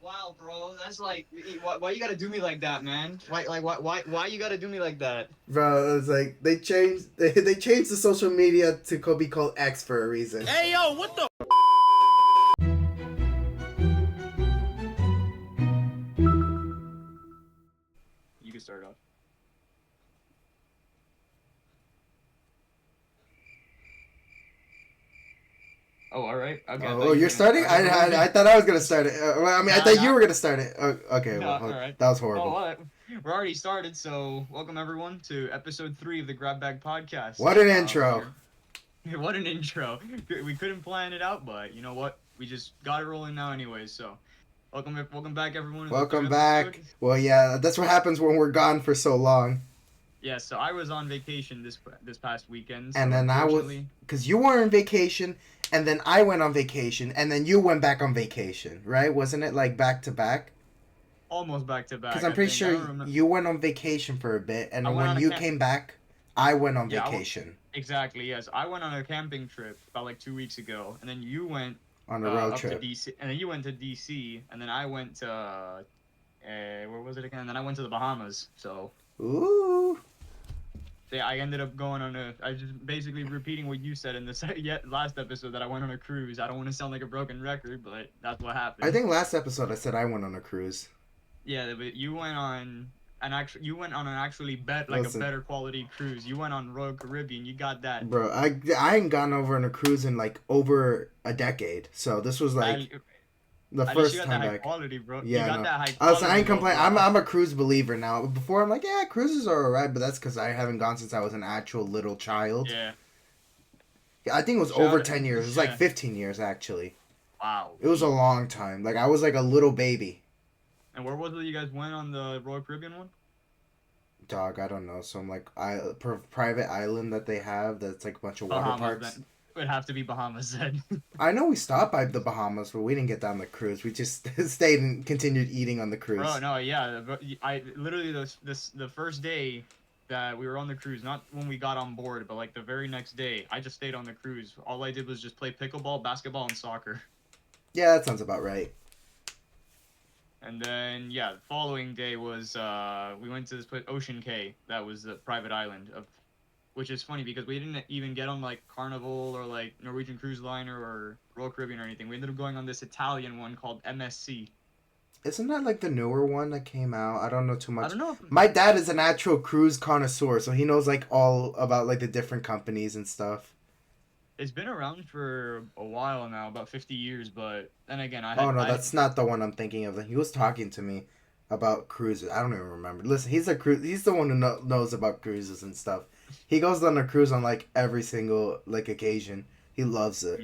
Wow, bro, that's like, why you gotta do me like that, man? Why you gotta do me like that? Bro, it's like they changed the social media to be called X for a reason. Hey yo, what the? You can start off. Oh, all right. Okay, I thought Oh, you you're were gonna. starting? I thought you were gonna. I thought I was gonna start it. Well, I mean, I Nah, thought you nah, were gonna start it. Okay, nah. All right. that was Oh, horrible. what? We're already started. So, welcome everyone to episode 3 of the GrabBag podcast. What an intro! What an intro. We couldn't plan it out, but you know what? We just got it rolling now, anyways. So, welcome back everyone to the third Welcome episode. back. Well, yeah, that's what happens when we're gone for so long. Yeah. So I was on vacation this past weekend. And So then unfortunately, because you were on vacation, and then I went on vacation, and then you went back on vacation, right? Wasn't it like back to back? almost back to back. Because I'm I pretty think. I sure don't remember. you went on vacation for a bit, and I then went when on a you camp. came back, I went on Yeah, vacation exactly. Yes, I went on a camping trip about like 2 weeks ago, and then you went on a road up to trip. DC, and then you went to DC, and then I went to where was it again? And then I went to the Bahamas. So Ooh. yeah, I ended up going on a. I just basically repeating what you said in the last episode that I went on a cruise. I don't want to sound like a broken record, but that's what happened. I think last episode I said I went on a cruise. Yeah, but you went on you went on an actually Listen, a better quality cruise. You went on Royal Caribbean. You got that. bro, I ain't gone over on a cruise in like over a decade, so this was like the At least first you got time that high back. quality, bro. Yeah, You got no. that high I quality. ain't complaining. Bro. I'm a cruise believer now. Before I'm like, yeah, cruises are alright, but that's because I haven't gone since I was an actual little child. Yeah. Yeah, I think it was over 10 years. It was like 15 years actually. Wow. It was a long time. Like I was like a little baby. And where was it you guys went on the Royal Caribbean one? Dog, I don't know. Some like private island that they have that's like a bunch of water Bahamas. parks. Then. It would have to be Bahamas then. I know we stopped by the Bahamas, but we didn't get down the cruise. We just stayed and continued eating on the cruise. Bro, no, yeah. I literally the first day that we were on the cruise, not when we got on board, but like the very next day, I just stayed on the cruise. All I did was just play pickleball, basketball, and soccer. Yeah, that sounds about right. And then yeah, the following day was we went to this place, Ocean Cay. That was the private island of, which is funny because we didn't even get on like Carnival or like Norwegian Cruise Liner or Royal Caribbean or anything. We ended up going on this Italian one called MSC. Isn't that like the newer one that came out? I don't know too much. I don't know. My dad is an actual cruise connoisseur, so he knows like all about like the different companies and stuff. It's been around for a while now, about 50 years, but then again, That's not the one I'm thinking of. He was talking to me about cruises. I don't even remember. Listen, he's the one who knows about cruises and stuff. He goes on a cruise on like every single like occasion. He loves it.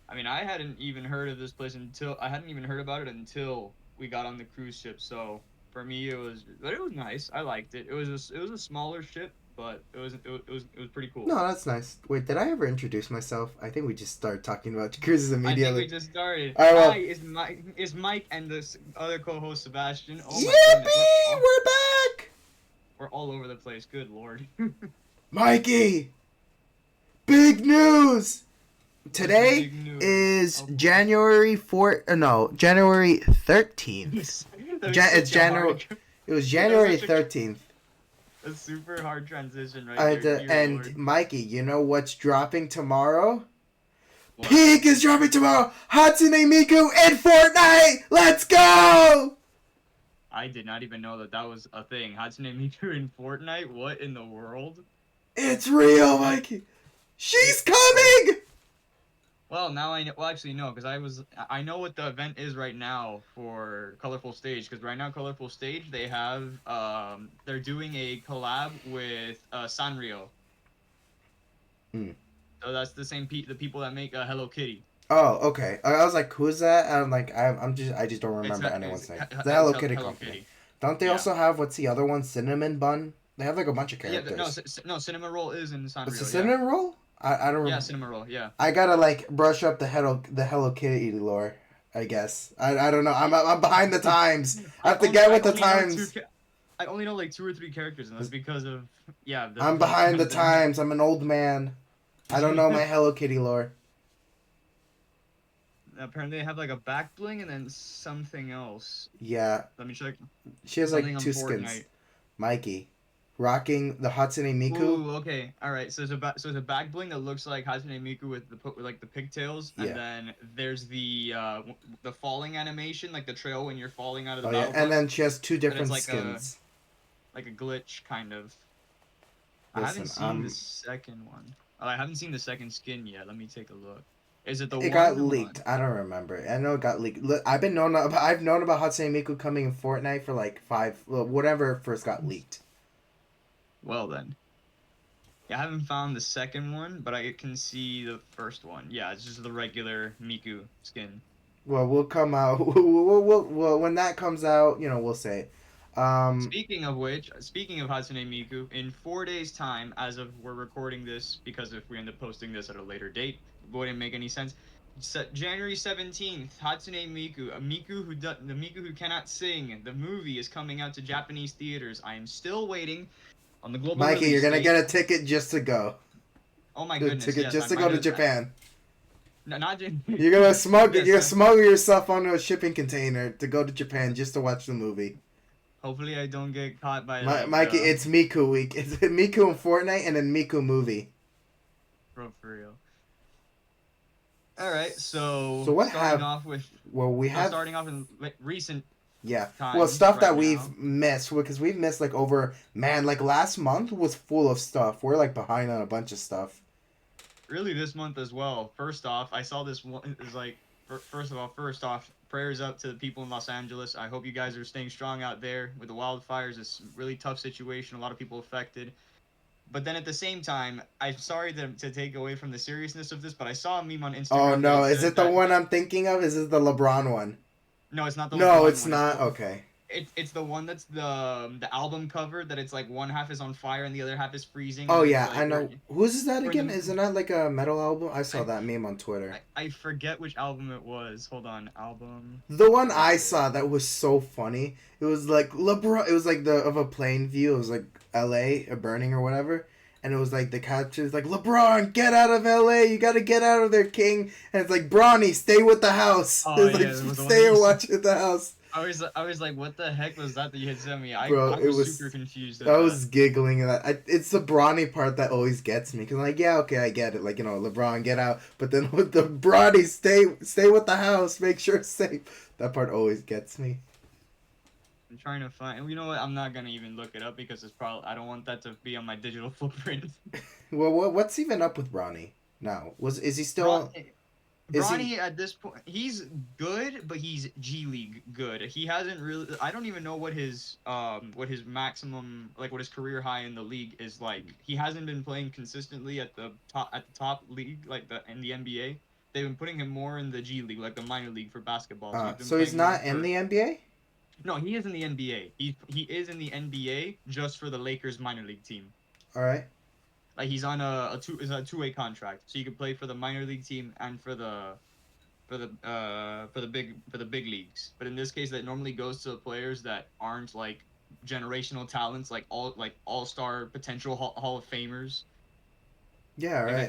I mean, I hadn't even heard of this place I hadn't even heard about it until we got on the cruise ship. So for me, it was nice. I liked it. It was a smaller ship, but it was pretty cool. No, that's nice. Wait, did I ever introduce myself? I think we just started talking about cruises immediately. I think we just started. All right, well, Hi, is Mike and this other co-host Sebastian. Oh my yippee! goodness, We're back! we're all over the place. Good lord. Mikey! Big news! Today Big news. is January 13th. It's January. It was January 13th. A super hard transition right there. And Lord. Mikey, you know what's dropping tomorrow? What? Peak is dropping tomorrow! Hatsune Miku in Fortnite! Let's go! I did not even know that was a thing. Hatsune Miku in Fortnite? What in the world? It's real, Mikey! She's coming! Well, now I know. Well, actually, no, because I know what the event is right now for Colorful Stage. Because right now, Colorful Stage, they have they're doing a collab with Sanrio. So that's the the people that make Hello Kitty. Oh, okay. I was like, who's that? I'm like, I just don't remember anyone's name. The Hello Kitty company. Kitty. Don't they also have, what's the other one? Cinnamon Bun? They have like a bunch of characters. Yeah, no, Cinnamon Roll is in Sanrio. It's a Cinnamon Roll? I don't remember. Yeah, Cinnamon Roll, yeah. I gotta like brush up the Hello Kitty lore, I guess. I don't know. I'm behind the times. I have to get with the times. I only know like 2 or 3 characters, and that's because of I'm behind the times. I'm an old man. I don't know my Hello Kitty lore. apparently they have like a back bling and then something else. Yeah, Let me check. she has like Something on two skins. Fortnite. Mikey, rocking the Hatsune Miku. Ooh, okay, all right. So there's a back bling that looks like Hatsune Miku with with like the pigtails, and Yeah. then there's the falling animation, like the trail when you're falling out of the Oh yeah, battle and bus. then she has two But it's different skins. like a glitch kind of. I haven't Listen, seen the second one. Oh, I haven't seen the second skin yet. Let me take a look. Is it the it got one? Hold leaked. on. I don't remember. I know it got leaked. I've known about Hatsune Miku coming in Fortnite for like whatever it first got leaked. Well then. Yeah, I haven't found the second one, but I can see the first one. Yeah, it's just the regular Miku skin. Well, we'll come out. When that comes out, we'll say. Um, Speaking of which, speaking of Hatsune Miku, in 4 days' time, as of we're recording this, because if we end up posting this at a later date, it wouldn't make any sense. January 17th, Hatsune Miku, the Miku who cannot sing, the movie is coming out to Japanese theaters. I am still waiting on the global Mikey, you're release gonna date. get a ticket just to go. Oh my A goodness, ticket yes, just I to go might to have. Japan. No, not You're gonna smuggle. yes. You're gonna smuggle yourself onto a shipping container to go to Japan just to watch the movie. Hopefully, I don't get caught by like Mikey, it's Miku week. It's Miku in Fortnite and then Miku movie. bro, for real. All right, So so what have? Well, we have. starting off in recent Yeah. Well, times stuff right that now. we've missed because we've missed like over man like last month was full of stuff. We're like behind on a bunch of stuff. Really, this month as well. First off, I saw this one is like first off, prayers up to the people in Los Angeles. I hope you guys are staying strong out there with the wildfires. It's a really tough situation. A lot of people affected. But then at the same time, I'm sorry to take away from the seriousness of this, but I saw a meme on Oh Instagram that no, it is said it the that one I'm thinking of? Is it the LeBron one? no, it's not the No, LeBron it's one. It's not. Okay. it's the one that's the album cover that it's like one half is on fire and the other half is freezing, and Oh then it's yeah, I like know. Whose is that we're in again? the Isn't that like a metal album? I saw I, that meme on Twitter. I forget which album it was. Hold on, album The one I cover. saw that was so funny. It was like LeBron. It was like the of a plane view. It was like L.A. burning or whatever, and it was like the caption is like LeBron, get out of L.A. You got to get out of there, King. And it's like Bronny, stay with the house. Oh It's like yeah, the one that stay you and said. watch at the house, I was like, what the heck was that you had sent me? bro. I It was super was. confused I at that. was giggling at that. It's the Bronny part that always gets me because I'm like, yeah, okay, I get it. Like LeBron, get out. But then with the Bronny, stay with the house. Make sure it's safe. That part always gets me. I'm trying to find. You know what? I'm not gonna even look it up because it's probably I don't want that to be on my digital footprint. Well, what's even up with Bronny now? Is he Bron still? Is he? Bronny at this point, he's good, but he's G League good. He hasn't really. I don't even know what his maximum like what his career high in the league is like. He hasn't been playing consistently at the top league like the in the NBA. They've been putting him more in the G League, like the minor league for basketball. So he's been So he's playing more not in for. the NBA. No, he is in the NBA. He is in the NBA just for the Lakers minor league team. All right. Like he's on a two-way contract, so you can play for the minor league team and for the big leagues. But in this case, that normally goes to players that aren't like generational talents, like all-star potential Hall of Famers. Yeah. All Like right.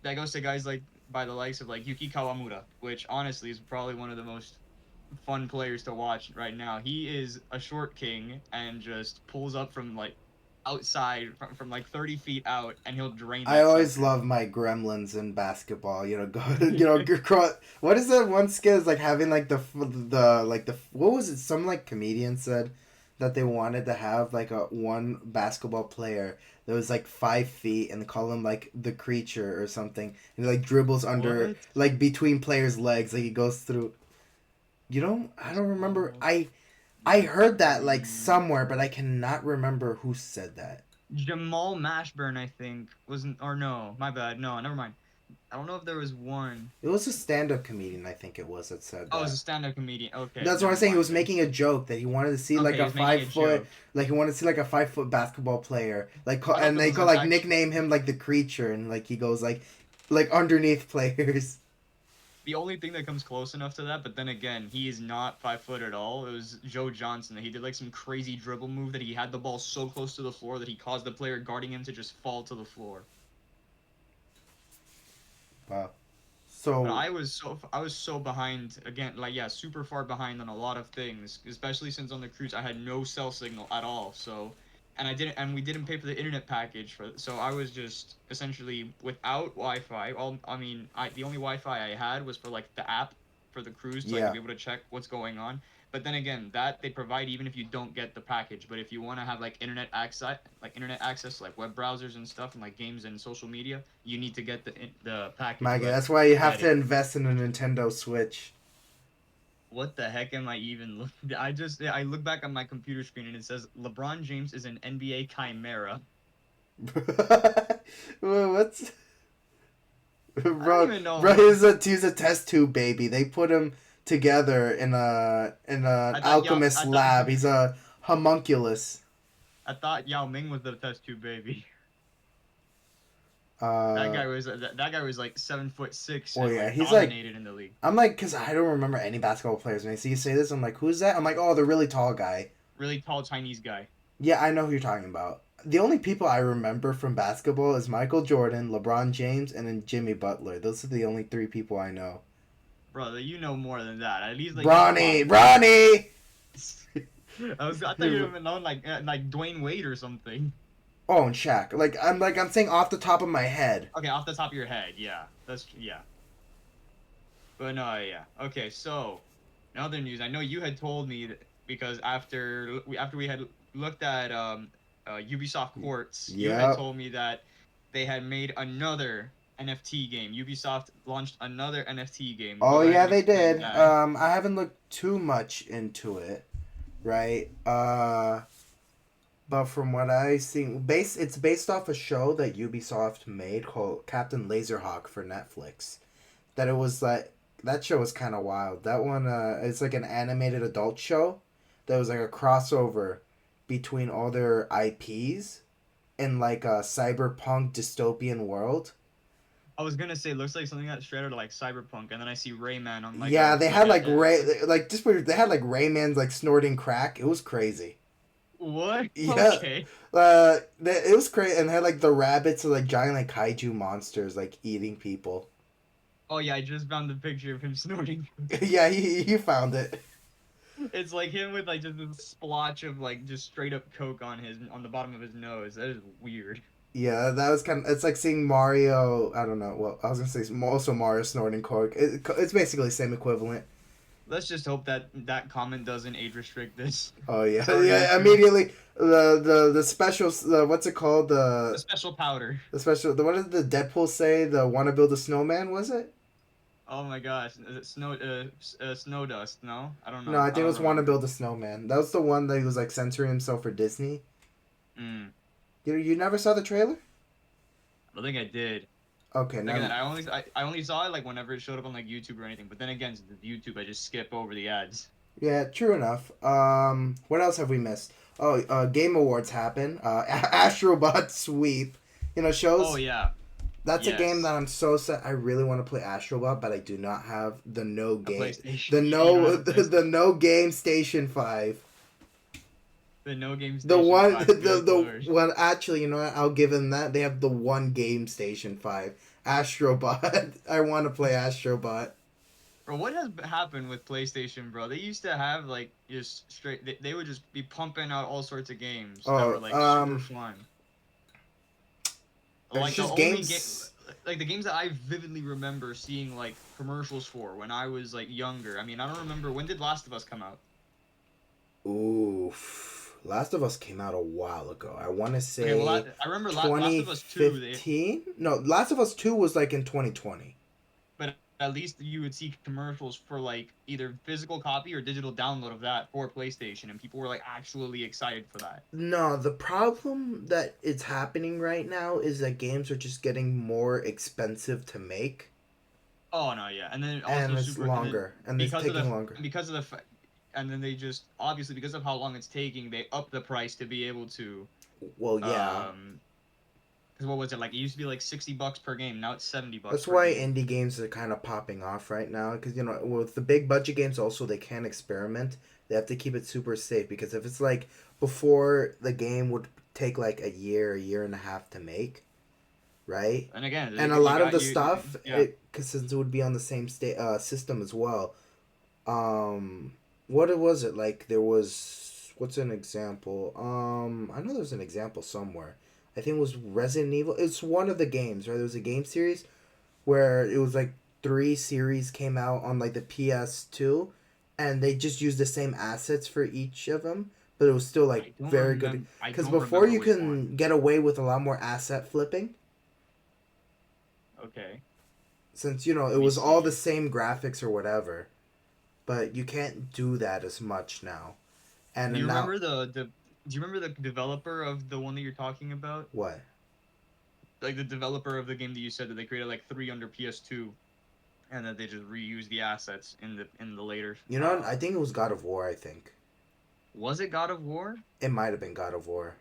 that goes to guys like by the likes of like Yuki Kawamura, which honestly is probably one of the most fun players to watch right now. He is a short king and just pulls up from like outside from like 30 feet out, and he'll drain I that always sucker. love my gremlins in basketball. Go. What is that one skill? Is like having like the what was it? Some like comedian said that they wanted to have like a one basketball player that was like 5 feet and they call him like the creature or something. And he like dribbles under What? like between players' legs, like he goes through. I don't remember. Basketball. I heard that like Mm, somewhere, but I cannot remember who said that. Jamal Mashburn, I think, wasn't, or no, my bad. No, never mind. I don't know if there was one. It was a stand-up comedian, I think it was, that said Oh, it was a that. stand-up comedian. Okay, That's what I'm never saying. He mind was then. making a joke that he wanted to see like Okay, he a was making five a foot, joke. like he wanted to see like a 5 foot basketball player, I thought and there they was could an like actual. nickname him like the creature, and like he goes like underneath players. The only thing that comes close enough to that, but then again, he is not 5 foot at all. It was Joe Johnson that he did like some crazy dribble move that he had the ball so close to the floor that he caused the player guarding him to just fall to the floor. Wow. But So I was so behind again, like yeah, super far behind on a lot of things, especially since on the cruise I had no cell signal at all. So, and we didn't pay for the internet package so I was just essentially without Wi-Fi. All I mean, the only Wi-Fi I had was for like the app for the cruise to like yeah, be able to check what's going on. But then again, that they provide even if you don't get the package. But if you want to have like internet access to like web browsers and stuff and like games and social media, you need to get the package. my God, But that's why I you didn't have get to it. invest in a Nintendo Switch. What the heck am I even looking? I look back on my computer screen and it says LeBron James is an NBA chimera. Well, what's I don't bro? even know. Bro, he's a test tube baby. They put him together in a alchemist I thought lab. He's a homunculus. I thought Yao Ming was the test tube baby. Uh, That guy was like 7'6" well, and yeah, like he's like dominated in the league. I'm like, cause I don't remember any basketball players. When I see you say this, I'm like, who's that? I'm like, oh, the really tall guy. Really tall Chinese guy. Yeah, I know who you're talking about. The only people I remember from basketball is Michael Jordan, LeBron James, and then Jimmy Butler. Those are the only three people I know. Brother, you know more than that. At least like the top. Ronnie. I thought you'd have known like Dwayne Wade or something. Oh, and Shaq. I'm saying off the top of my head. Okay, off the top of your head, yeah. Yeah. But no, yeah. Okay, so in other news, I know you had told me that because after we had looked at Ubisoft Quartz, you had Yep. told me that they had made another NFT game. Ubisoft launched another NFT game. Oh Go ahead yeah, and they explain did. that. I haven't looked too much into it, right? But from what I seen, it's based off a show that Ubisoft made called Captain Laserhawk for Netflix. That it was like that show was kind of wild. That one, it's like an animated adult show. That was like a crossover between all their IPs in like a cyberpunk dystopian world. I was gonna say looks like something that's straight out of like Cyberpunk, and then I see Rayman on Yeah, they had like they had like Rayman's like snorting crack. It was crazy. what? Yeah, Okay. it was crazy, and had like the rabbits are like giant like kaiju monsters like eating people. Oh yeah, I just found the picture of him snorting. Yeah, he found it. It's like him with like just a splotch of like just straight up coke on the bottom of his nose. That is weird. Yeah, that was kind of. It's like seeing Mario. I don't know. Well, I was gonna say also Mario snorting cork. It's basically the same equivalent. Let's just hope that that comment doesn't age restrict this. Oh yeah, Sorry, yeah. YouTube. Immediately, the special. What's it called? The special powder. The special. What did the Deadpool say? The want to build a snowman? Was it? Oh my gosh, is it snow dust? No, I don't No, know. I think I it don't was want to remember. build a snowman. That was the one that he was like censoring himself for Disney. Mm, You never saw the trailer? I don't think I did. Okay, Like now. that, I only saw it like whenever it showed up on like YouTube or anything. But then again, since it's YouTube, I just skip over the ads. Yeah, true enough. What else have we missed? Oh, Game Awards happen. Astrobot Sweep. Oh Shows. yeah, That's a game that yes. I'm so sad. I really want to play Astrobot, but I do not have the no A game, PlayStation. the You don't no, have a the PlayStation. no game Station 5. The No Game The Station one, 5. Good the lord. well, actually, you know what? I'll give them that. They have the one game Station 5. Astrobot. I want to play Astrobot. Bro, what has happened with PlayStation, bro? They used to have like just straight. They would just be pumping out all sorts of games that were Oh, like super fun. it's Like the just only game, games. like the games that I vividly remember seeing like commercials for when I was like younger. I mean, I don't remember when did Last of Us come out. Oof. Last of Us came out a while ago. I want to Okay, well, say I remember Last of Us 2. 2015. No, Last of Us 2 was like in 2020. But at least you would see commercials for like either physical copy or digital download of that for PlayStation, and people were like actually excited for that. No, the problem that it's happening right now is that games are just getting more expensive to make, Oh no, yeah, and then and also it's super, and then longer, and it's taking longer. because of and then they just obviously because of how long it's taking, they up the price to be able to Well, yeah. um. Because what was it like? It used to be like $60 per game. Now it's $70 That's per why game. indie games are kind of popping off right now. Because, with the big budget games, also, they can't experiment. They have to keep it super safe. Because if it's before the game would take like a year and a half to make, right? And again, And a you lot of got the you. stuff, Yeah. cause since it would be on the same system as well. Um, what was it like? There was what's an example? I know there's an example somewhere. I think it was Resident Evil. It's one of the games, right? There was a game series where it was like three series came out on like the PS2, and they just used the same assets for each of them, but it was still like I don't very good. remember. I Because don't before remember you which one. can get away with a lot more asset flipping, Okay. since you know it Let me was all the see. same graphics or whatever, but you can't do that as much now. And Do then you now remember the Do you remember the developer of the one that you're talking about? what? Like the developer of the game that you said that they created like three under PS2, and that they just reused the assets in the later. You know, I think it was God of War. I think Was it God of War? it might have been God of War.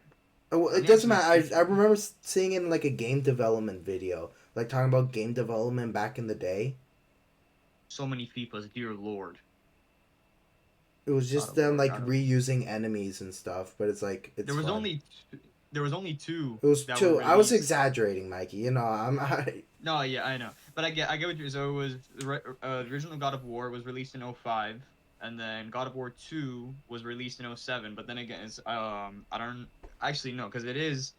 Oh, Let it me doesn't actually matter. see. I remember seeing it in like a game development video, like talking about game development back in the day. So many FIFAs, dear lord. It was God just of them War, like God of War. reusing enemies and stuff, but it's like it's There was fun. only there was only two It was that were two. I was released. exaggerating, Mikey. You know, I'm. No, yeah, I know, but I get what you. So it was the original God of War was released in '05, and then God of War 2 was released in '07. But then again, it's I don't actually know because it is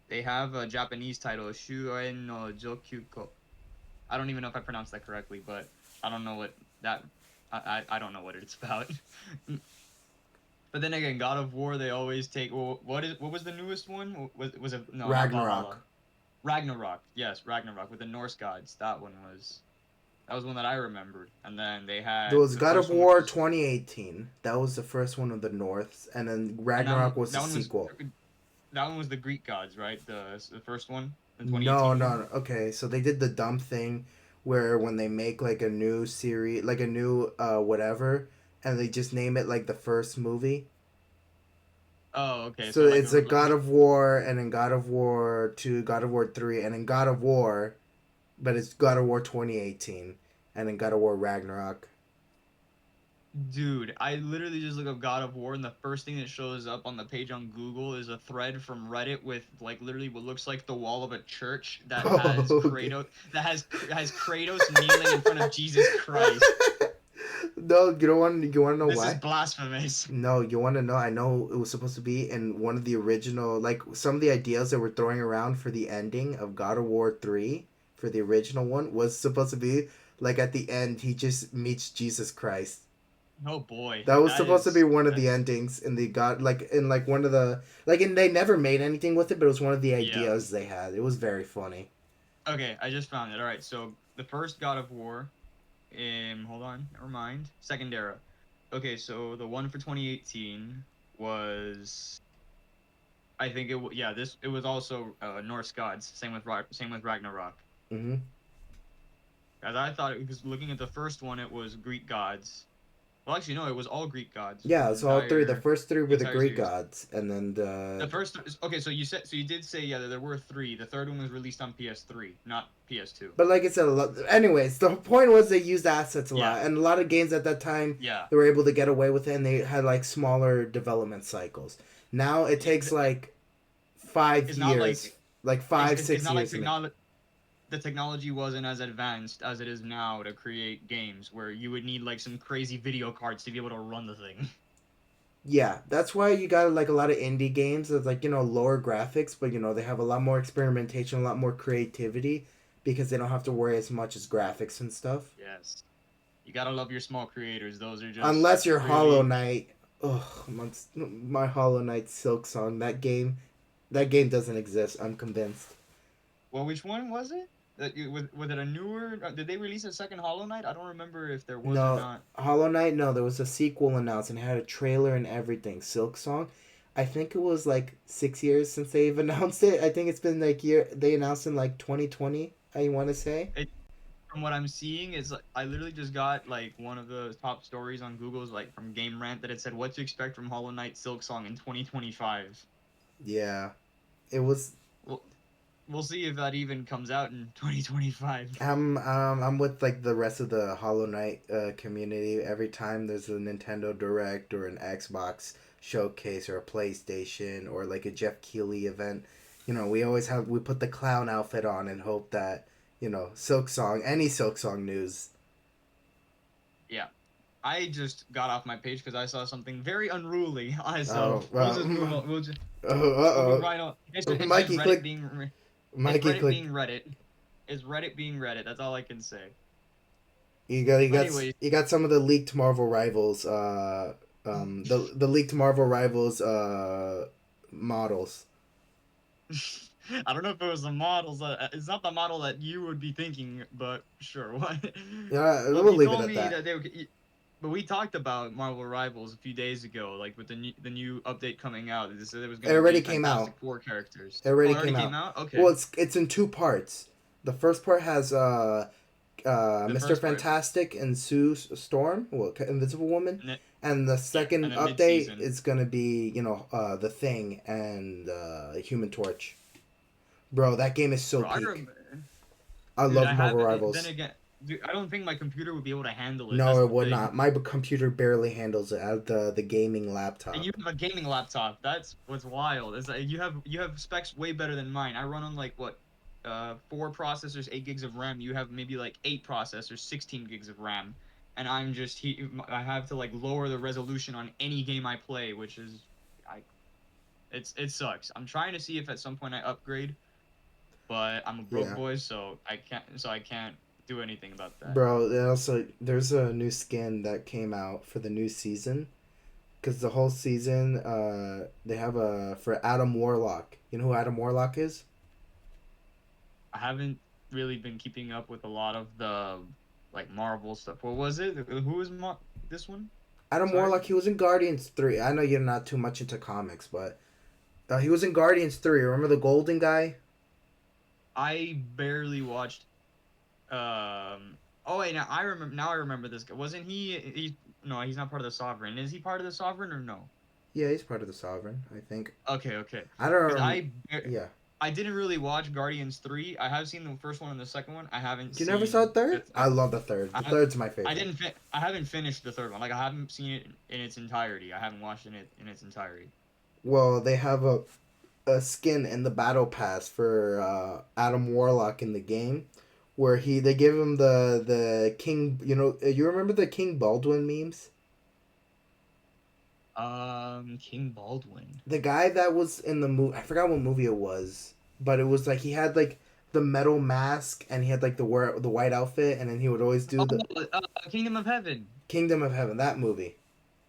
they have a Japanese title, Shuei no Jokyuko. I don't even know if I pronounced that correctly, but I don't know what that I don't know what it's about. But then again, God of War, they always take. Well, what was the newest one? Was it no, not Ragnarok. Valhalla. Ragnarok. Yes, Ragnarok with the Norse gods. That was one that I remembered. And then they There had was the God of first one, War which is 2018. That was the first one of the Norths, and then and Ragnarok was the that one was sequel. that one was the Greek gods, right? The first one, the No, 2018 no, one. no. Okay, so they did the dumb thing where when they make like a new series, like a new whatever, and they just name it like the first movie. Oh, okay. So So like it's a God of War, and then God of War 2, God of War 3, and then God of War, but it's God of War 2018, and then God of War Ragnarok. dude, I literally just look up God of War, and the first thing that shows up on the page on Google is a thread from Reddit with like literally what looks like the wall of a church that has Oh, okay. Has Kratos kneeling in front of Jesus Christ. No, you want to know This is why? blasphemous. No, you want to know? I know it was supposed to be in one of the original, like some of the ideas that were throwing around for the ending of God of War 3 for the original one was supposed to be like at the end he just meets Jesus Christ. Oh boy, That was supposed to be one of the that's endings in the God, like in like one of the like, and they never made anything with it, but it was one of the yeah. ideas they had. It was very funny. Okay, I just found it. All right, so the first God of War, hold on, never mind. Second era. Okay, so the one for 2018 was I think yeah, this it was also Norse gods. Same with Ragnarok. Hmm. As I thought it was looking at the first one, it was Greek gods. Well, actually, no, it was all Greek gods for Yeah, it's all three. The first three the were the entire Greek series. gods, and then The first, okay, so you did say yeah that there were three. The third one was released on PS3, not PS2. but like I said, anyways, the point was they used assets a Yeah, lot, and a lot of games at that time yeah. they were able to get away with it, and they had like smaller development cycles. Now it takes It, like 5 it's not years, like like five it's six not like years to make. technology. The technology wasn't as advanced as it is now to create games where you would need like some crazy video cards to be able to run the thing. Yeah, that's why you got like a lot of indie games that's like, lower graphics, but they have a lot more experimentation, a lot more creativity because they don't have to worry as much as graphics and stuff. Yes, you gotta love your small creators. Those are just Unless you're Hollow really. Knight. Ugh, my Hollow Knight Silk Song. That game doesn't exist. I'm convinced. Well, which one was it? Was it a newer? Did they release a second Hollow Knight? I don't remember if there was or No, not. Hollow Knight. No, there was a sequel announced and it had a trailer and everything. Silk Song. I think it was like 6 years since they've announced it. I think it's been like year. They announced in like 2020. I want to say. It, from what I'm seeing, is like, I literally just got like one of the top stories on Google's like from Game Rant that it said what to expect from Hollow Knight Silk Song in 2025. Yeah, it was. Well, we'll see if that even comes out in 2025. I'm with like the rest of the Hollow Knight community. Every time there's a Nintendo Direct or an Xbox showcase or a PlayStation or like a Jeff Keighley event, We always we put the clown outfit on and hope that Silk Song, any Silk Song news. Yeah. I just got off my page because I saw something very unruly. So Oh, we'll just move on. We'll move oh, right on. It's just Mikey Reddit click, being it's Mikey Reddit being click. Reddit. It's Reddit being Reddit. That's all I can say. But anyways, You got some of the leaked Marvel Rivals, the leaked Marvel Rivals models. I don't know if it was the models. It's not the model that you would be thinking, but sure. What? Yeah, Look, we'll you leave it told at me that. that but we talked about Marvel Rivals a few days ago, like with the new update coming out. They said there was It gonna be already came out. Fantastic Four characters. It Oh, already it already came came out. out. Well, Okay. it's in two parts. The first part has The Mr. first part, Fantastic and Sue Storm, well, Invisible Woman, and then, and the yeah, and second then update mid-season. is gonna be the Thing and Human Torch. Bro, that game is so Bro, I peak. remember, I dude. love I have Marvel it. Then Rivals. again, dude, I don't think my computer would be able to handle it. No, That's it the would thing. not. My computer barely handles it. I have the gaming And you laptop. have a gaming laptop. That's what's wild. Is that you have specs way better than mine. I run on like what, 4 processors, 8 gigs of RAM. You have maybe like 8 processors, 16 gigs of RAM, and I have to like lower the resolution on any game I play, which is I it sucks. I'm trying to see if at some point I upgrade, but I'm a broke Yeah, boy, so I can't do anything about that. bro. There's a new skin that came out for the new season. Because the whole season, they have a for Adam Warlock. You know who Adam Warlock is? I haven't really been keeping up with a lot of the like Marvel stuff. What was it? Who was this one? Adam Sorry, Warlock. He was in Guardians 3. I know you're not too much into comics, but he was in Guardians 3. Remember the golden guy? I barely watched. Oh wait, now I remember. Now I remember this guy. Wasn't he? He no, he's not part of the Sovereign. Is he part of the Sovereign or no? Yeah, he's part of the Sovereign, I think. Okay, okay. I don't Because Yeah. I didn't really watch Guardians 3. I have seen the first one and the second one. I haven't You never saw seen a third? the I love the third. The third's my I favorite. didn't I haven't finished the third one. Like I haven't seen it in its entirety. I haven't watched it in its entirety. Well, they have a skin in the battle pass for Adam Warlock in the game, where they give him the King. You remember the King Baldwin memes? King Baldwin. The guy that was in the movie, I forgot what movie it was, but it was like he had like the metal mask and he had like the white outfit, and then he would always do the Oh, Kingdom of Heaven. Kingdom of Heaven, that movie,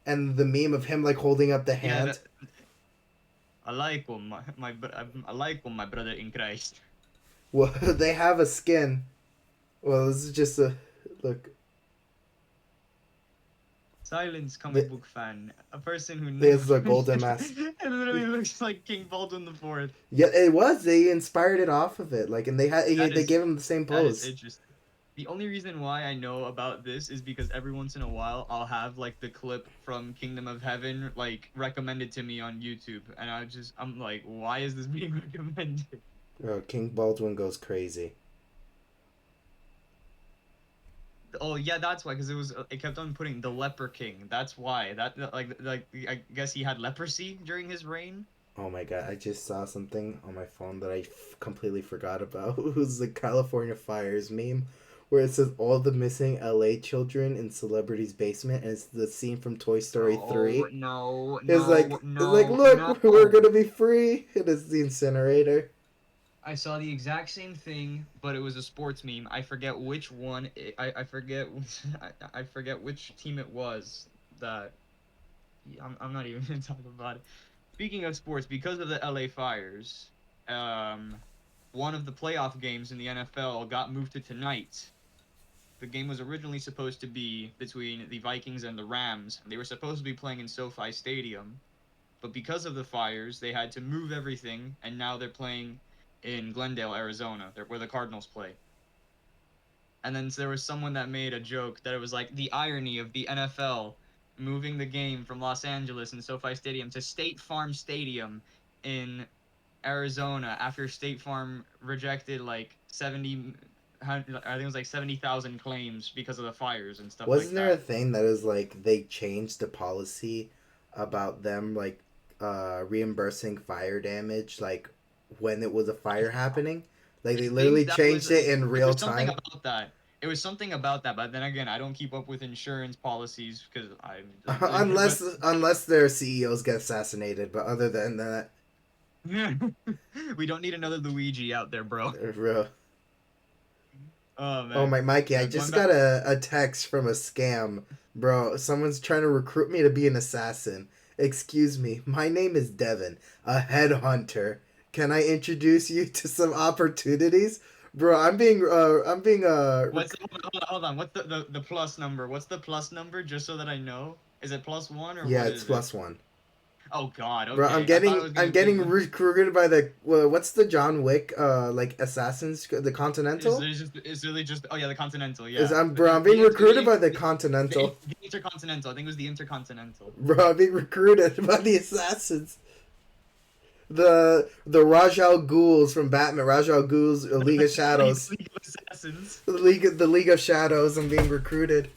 and the meme of him like holding up the Yeah, hand. I like him, I like him, my brother in Christ. Well, they have a skin. Well, this is just a look. Silence, comic They, book fan, a person who never. there's a golden mask. It literally looks like King Baldwin the Fourth. Yeah, it was. They inspired it off of it. Like, and That they is gave him the same that is pose. interesting. The only reason why I know about this is because every once in a while I'll have like the clip from Kingdom of Heaven like recommended to me on YouTube, and I'm like, why is this being recommended? King Baldwin goes crazy. Oh yeah, that's why. Because it kept on putting the Leper King. That's why. Like I guess he had leprosy during his reign. Oh my god, I just saw something on my phone that I completely forgot about. It was the California Fires meme where it says all the missing LA children in celebrity's basement, and it's the scene from Toy Story Oh 3. no, It's no, like no, look, we're no. gonna be free. It is the incinerator. I saw the exact same thing, but it was a sports meme. I forget which one. I forget. I forget which team it was. That I'm not even gonna talk about it. Speaking of sports, because of the LA fires, um, one of the playoff games in the NFL got moved to tonight. The game was originally supposed to be between the Vikings and the Rams. They were supposed to be playing in SoFi Stadium, but because of the fires, they had to move everything, and now they're playing in Glendale, Arizona, where the Cardinals play. And then there was someone that made a joke that it was like the irony of the NFL moving the game from Los Angeles and SoFi Stadium to State Farm Stadium in Arizona after State Farm rejected like 70, I think it was like 70,000 claims because of the fires and stuff like Wasn't there a that. thing that is like they changed the policy about them like reimbursing fire damage? Like when it was a fire happening. Like I they think literally that changed it in it real was something time. about that. It was something about that, but then again, I don't keep up with insurance policies because I'm. But Unless their CEOs get assassinated, but other than that, we don't need another Luigi out there, bro. they're real. Oh Oh man. my Mikey, I Going just back. got a text from a scam. Bro, someone's trying to recruit me to be an assassin. Excuse me, my name is Devin, a headhunter. Can I introduce you to some opportunities? Bro, What's hold on. What's the plus number? What's the plus number? Just so that I know. Is it +1 or yeah, what it's is it? +1. Oh God. Bro, Okay. I thought it was I'm gonna be. getting recruited by the what's the John Wick like assassins, the Continental? It's really just. Oh yeah, the Continental. Is Yeah. I'm being recruited by the Continental. The Intercontinental. I think it was the Intercontinental. Bro, I'm being recruited by the assassins. The Raj Al Ghul's from Batman, Raj Al Ghul's League of Shadows, League of Assassins. the League of Shadows. I'm being recruited.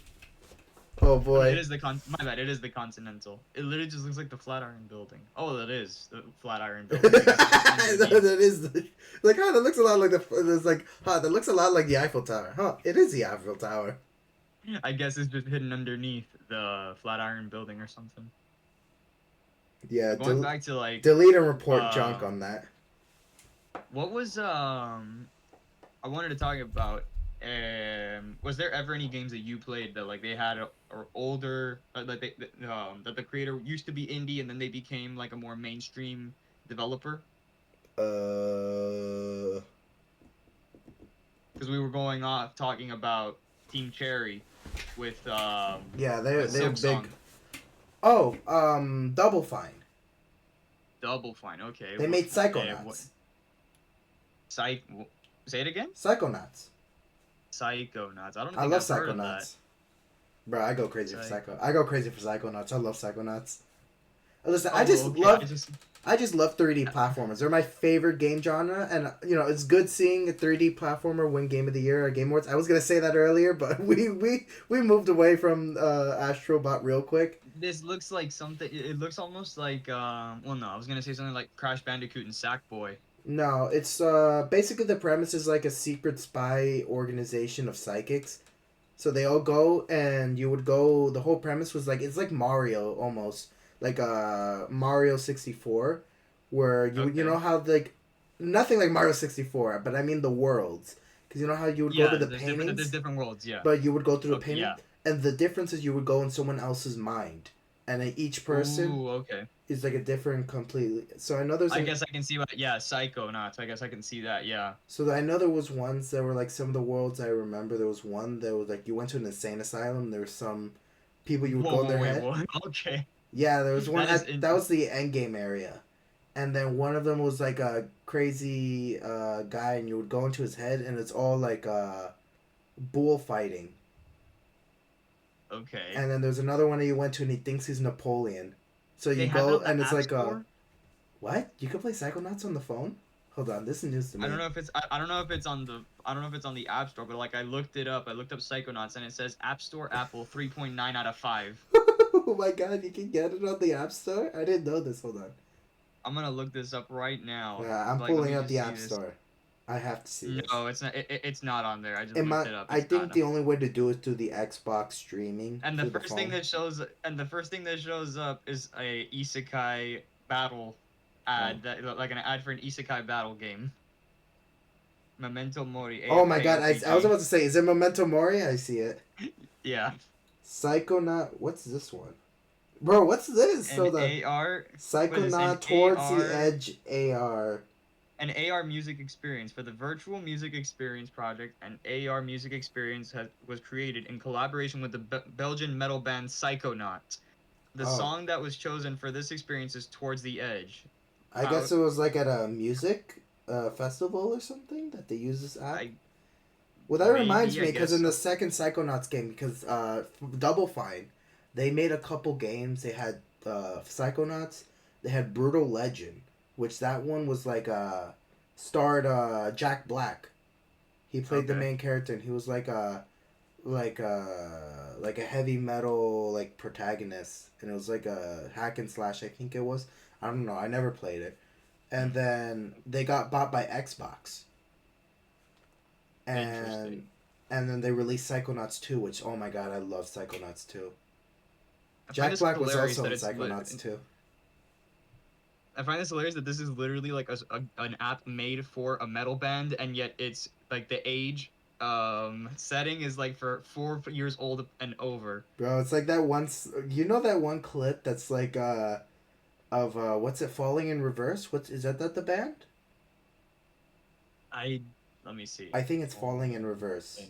Oh Oh, no, it boy. is the con. My bad. It is the Continental. It literally just looks like the Flatiron Building. Oh, that is the Flatiron Building. I guess it's just underneath. That is like that looks a lot like it's like that looks a lot like the Eiffel Tower. Huh? It is the Eiffel Tower. I guess it's just hidden underneath the Flatiron Building or something. Yeah. But going back to like, Delete and report junk um, on that. what was I wanted to talk about. Was there ever any games that you played that like they had or older that the creator used to be indie and then they became like a more mainstream developer? Uh. Because we were going off talking about Team Cherry Yeah, with they're Silk big. Song. Oh, Double Fine. Double Fine. Okay. They made What Psychonauts. Psych? Say it again. Psychonauts. Psychonauts. I don't I think love I've heard of that. Psychonauts. Bro, I go crazy for Psycho. I go crazy for Psychonauts. I love Psychonauts. Listen, Oh, okay. I just love 3D platformers. They're my favorite game genre, and it's good seeing a 3D platformer win Game of the Year at Game Awards. I was gonna say that earlier, but we moved away from Astrobot real quick. This looks like something. It looks almost like. Well, no, I was gonna say something like Crash Bandicoot and Sackboy. No, it's basically the premise is like a secret spy organization of psychics. So they all go, and you would go. The whole premise was like it's like Mario almost, like Mario 64, where you Okay. know how like nothing like Mario 64, but I mean the worlds, because you know how you would go to Yeah, the there's paintings, different worlds. Yeah. but you would go through the Okay. painting, Yeah. and the difference is you would go in someone else's mind, and then each person Ooh. Okay. is like a different completely. So I know there's I like guess I can see what. Yeah, Psychonauts. I guess I can see that. Yeah. So I know there was ones that were like some of the worlds I remember. There was one that was like you went to an insane asylum. There was some people you would Whoa. go in Whoa. their Wait. head. Whoa. Okay. Yeah, there was one That is that in. was the end game area, and then one of them was like a crazy guy, and you would go into his head, and it's all like bullfighting. Okay. And then there's another one that you went to, and he thinks he's Napoleon. So They you have it go, on the and it's App like Store. what? You can play Psychonauts on the phone? Hold on, this is news to I don't me. know if it's I don't know if it's on the I don't know if it's on the App Store, but like I looked it up. I looked up Psychonauts and it says App Store Apple 3.9 out of 5. Oh my god, you can get it on the App Store? I didn't know this. Hold on. I'm gonna look this up right now. Yeah, I'm Like let pulling me up just the see App this. Store. I have to see this. No, it's not it's not on there. I just In looked my, it up. I It's think not. the only way to do it through the Xbox streaming And through the phone. the first thing that shows up is a isekai battle Oh. ad that like an ad for an isekai battle game. Memento Mori Oh my god, I was AFK. about to say, is it Memento Mori? I see it. Yeah. Psychonaut, what's this one? Bro, what's this? An Hold on. AR what is an Psychonaut Towards the AR Edge AR. an AR music experience for the Virtual Music Experience project. An AR music experience was created in collaboration with the Belgian metal band Psychonaut. The Oh. song that was chosen for this experience is Towards the Edge. I guess it was like at a music festival or something that they use this app. I Well, that reminds maybe I me, because guess in the so. second Psychonauts game, because Double Fine, they made a couple games. They had Psychonauts. They had Brutal Legend, which that one was like starred Jack Black. He played the Okay. main character, and he was like a heavy metal like protagonist, and it was like a hack and slash. I think it was. I don't know. I never played it. and then they got bought by Xbox, Interesting. and then they released Psychonauts 2, which, oh my god, I love Psychonauts 2. I find Jack this Black was hilarious also that in it's Psychonauts 2. I find this hilarious that this is literally like an app made for a metal band, and yet it's like the age setting is like for 4 years old and over. Bro, it's like that once, you know that one clip that's like, of, what's it, Falling in Reverse? What's, is that the band? I Let me see. I think it's Falling in Reverse.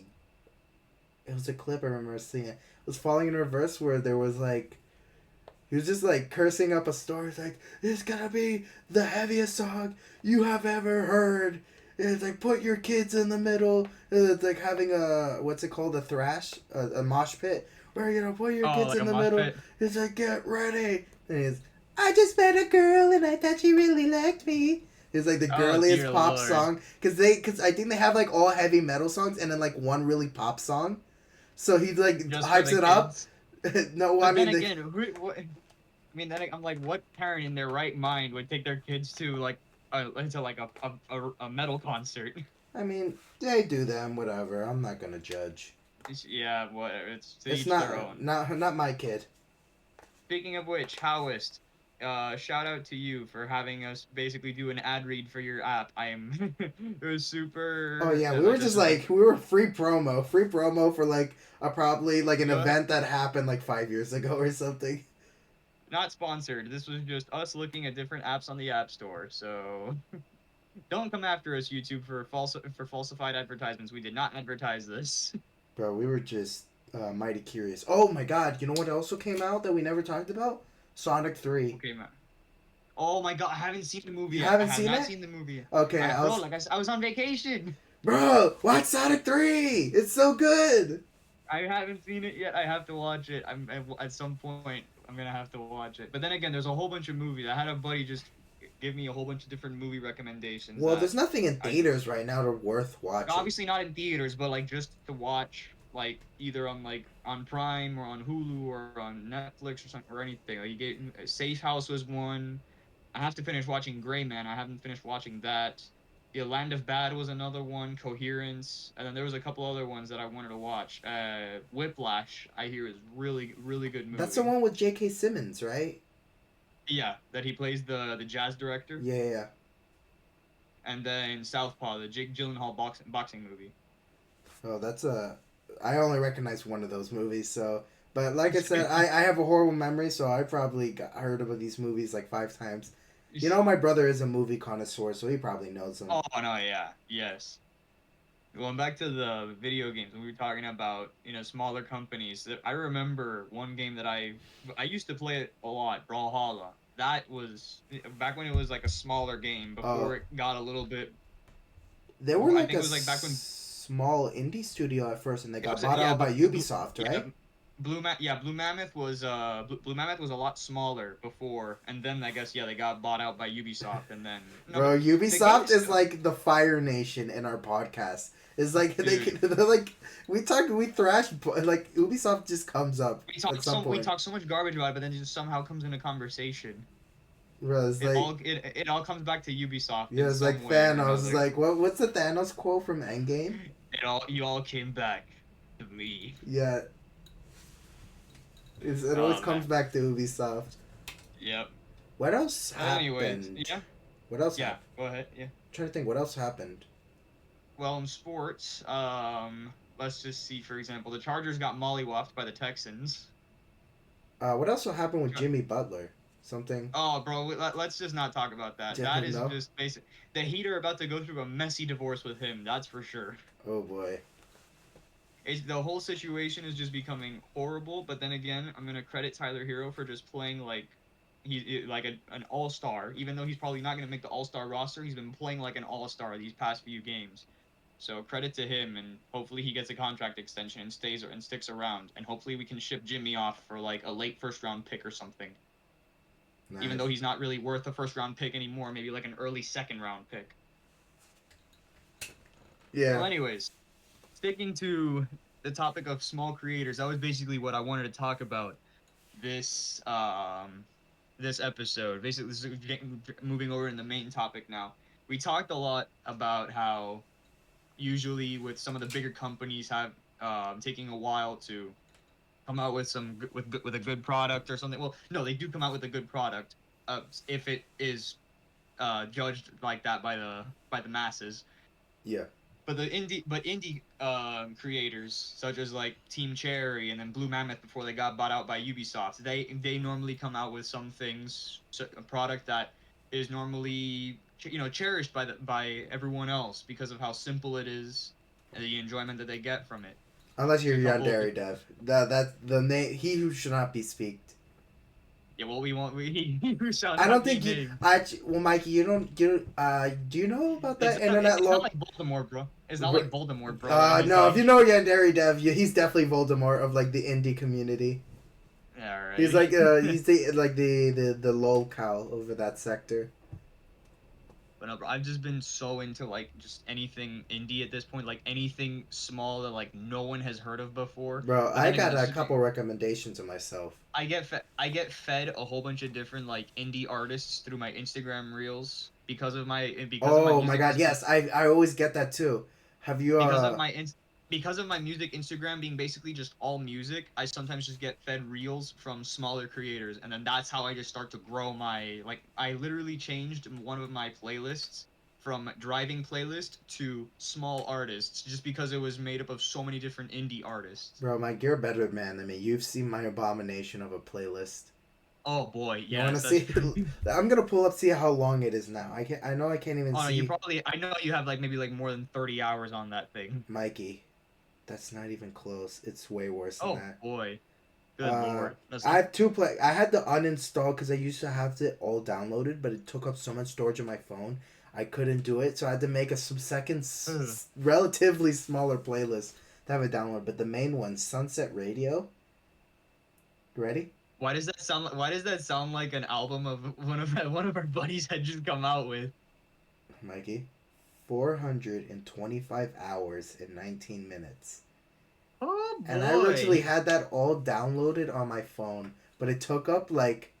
It was a clip I remember seeing it. It was Falling in Reverse where there was like, he was just like cursing up a store. It's like, this is gonna be the heaviest song you have ever heard. It's like, put your kids in the middle. And it's like having a, what's it called? A thrash? A mosh pit. Where, you know, put your Oh, kids like in a the mosh middle. pit. It's like, get ready. And he's, I just met a girl and I thought she really liked me. It's like the Oh dear girliest pop lord. song. Cause I think they have like all heavy metal songs and then like one really pop song. So he like Just for hypes the it up. kids. No, I But then mean, again, I mean, then I'm like, what parent in their right mind would take their kids to like into like a metal concert? they do them, whatever. I'm not gonna judge. Yeah, whatever. It's to It's each their own. not my kid. Speaking of which, Howist, shout out to you for having us basically do an ad read for your app. I am it was Oh super yeah, we were just just like we were free promo for like a probably like an yeah, event that happened like 5 years ago or something. not sponsored. This was just us looking at different apps on the App Store. So don't come after us, YouTube, for falsified advertisements. We did not advertise this. Bro, we were just mighty curious. Oh my god, you know what also came out that we never talked about? Sonic 3. Okay, man. Oh my god, I haven't seen the movie You yet. I haven't have seen not it? seen the movie yet. Okay, Bro, like I was on vacation. bro, watch Sonic 3. It's so good. I haven't seen it yet. I have to watch it. At some point I'm gonna have to watch it. But then again, there's a whole bunch of movies. I had a buddy just give me a whole bunch of different movie recommendations Well, that there's nothing in I theaters right now to worth watching. obviously not in theaters, but like just to watch like either on like on Prime or on Hulu or on Netflix or something or anything. Like you get Safe House was one. I have to finish watching Gray Man. I haven't finished watching that. Yeah, Land of Bad was another one. Coherence, and then there was a couple other ones that I wanted to watch. Whiplash, I hear is really good That's the movie. one with J.K. Simmons, right? Yeah, that he plays the jazz director, Yeah, yeah, yeah. and then Southpaw, the Jake Gyllenhaal boxing movie. Oh, that's a. I only recognize one of those movies, so. But like I said, I have a horrible memory, so I probably heard of these movies like 5 times. You know, my brother is a movie connoisseur, so he probably knows them. Oh no, yeah, yes. Going back to the video games, when we were talking about smaller companies, I remember one game that I used to play it a lot, Brawlhalla. That was back when it was like a smaller game before Oh, it got a little bit. they were I like think a it was like back when small indie studio at first, and they it got was bought yeah, out by but Ubisoft, yeah, right? Blue Mammoth was Blue Mammoth was a lot smaller before, and then I guess yeah they got bought out by Ubisoft, and then no, but Bro, the Ubisoft game's is still like the Fire Nation in our podcast. It's like dude. they're like we thrash like Ubisoft just comes up at some We point. talk so much garbage about it, but then it just somehow comes into conversation. Bro, it's like It all comes back to Ubisoft yeah, in it's like some way or Thanos. It's another. like what's the Thanos quote from Endgame? You all came back to me. Yeah, it always Oh comes man. back to Ubisoft. Yep. What else But anyways, happened? yeah, What else yeah. happened? Go ahead. Yeah. I'm trying to think what else happened. Well, in sports, let's just see. For example, the Chargers got mollywopped by the Texans. What else happened with Jimmy Butler? Something? Oh, bro, let's just not talk about that. That is No. just basic. The Heat are about to go through a messy divorce with him. That's for sure. Oh boy. The whole situation is just becoming horrible. But then again, I'm gonna credit Tyler Hero for just playing like like an all star. Even though he's probably not gonna make the all star roster, he's been playing like an all star these past few games. So credit to him, and hopefully he gets a contract extension and stays and sticks around. And hopefully we can ship Jimmy off for like a late first round pick or something. Even Nice. though he's not really worth a first round pick anymore, maybe like an early second round pick. Well, Yeah. anyways, sticking to the topic of small creators, that was basically what I wanted to talk about this this episode, basically, this is moving over in the main topic now. We talked a lot about how usually with some of the bigger companies have taking a while to come out with with a good product or something. Well, no, they do come out with a good product if it is judged like that by the masses. Yeah. But indie creators such as like Team Cherry and then Blue Mammoth before they got bought out by Ubisoft, they normally come out with some things, a product that is normally cherished by everyone else because of how simple it is and the enjoyment that they get from it. Unless There's you're a couple. Yandere Dev. That the name he who should not be speaked. Yeah, well, we want we who shall I not don't be think you. named. Well, Mikey, you don't. You do you know about that internet It's not law? like Voldemort, bro. It's not like Voldemort, bro, where he's No. If you like, know Yandere Dev, he's definitely Voldemort of like the indie community. yeah, He's right. like he's the locale over that sector. But no, bro, I've just been so into like just anything indie at this point, like anything small that like no one has heard of before. Bro, But I then again, got this a is couple recommendations of myself. I get fed a whole bunch of different like indie artists through my Instagram reels because of my Oh my music god, yes, I always get that too. Have you because of my because of my music Instagram being basically just all music. I sometimes just get fed reels from smaller creators, and then that's how I just start to grow my like. I literally changed one of my playlists from driving playlist to small artists just because it was made up of so many different indie artists. Bro, Mike, you're a better man than me. You've seen my abomination of a playlist. Oh boy, You want to yes, that's see? pretty. I'm gonna pull up see how long it is now. I know I can't even Oh no, you see probably. I know you have like maybe like more than 30 hours on that thing. Mikey. That's not even close. It's way worse than Oh that. boy, good lord. That's I have two play. I had to uninstall because I used to have it all downloaded, but it took up so much storage on my phone. I couldn't do it, so I had to make a some second, ugh. relatively smaller playlist to have it download. But the main one, Sunset Radio. You ready, Why does that sound like an album of one of our buddies had just come out with? Mikey? 425 hours and 19 minutes. Oh And I originally boy. had that all downloaded on my phone, but it took up like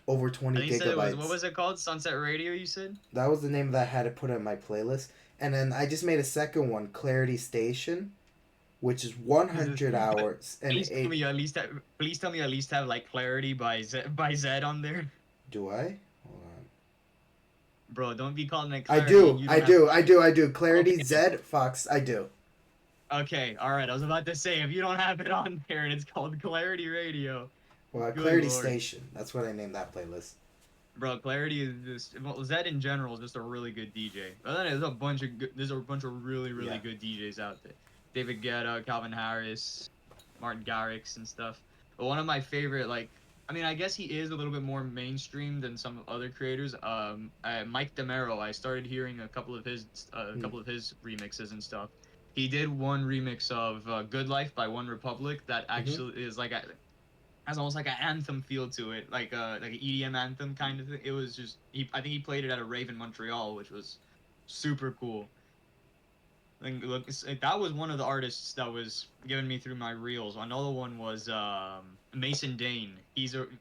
over I 20 think you said it was, what gigabytes. was it called? Sunset Radio, you said? That was the name that I had to put in my playlist. And then I just made a second one, Clarity Station, which is Jesus. 100 But hours and please tell me 8. you at least have, please tell me you at least have like Clarity by Zed on there. Do I? Hold on. Bro, don't be calling it I Clarity and do. you I don't have do. I Clarity. do. I do. Clarity Okay. Z Fox. I do. Okay, all right. I was about to say if you don't have it on there and it's called Clarity Radio. Well, Good Clarity lord. Station. That's what I named that playlist. Bro, Clarity is just well, Zed in general is just a really good DJ. But then there's a bunch of really Yeah. good DJs out there. David Guetta, Calvin Harris, Martin Garrix and stuff. But one of my favorite I mean, I guess he is a little bit more mainstream than some other creators. Mike DeMero, I started hearing a Mm. couple of his remixes and stuff. He did one remix of "Good Life" by One Republic that Mhm. actually is has almost like an anthem feel to it, like an EDM anthem kind of thing. It was just I think he played it at a rave in Montreal, which was super cool. And look, that was one of the artists that was giving me through my reels. Another one was Mason Dane.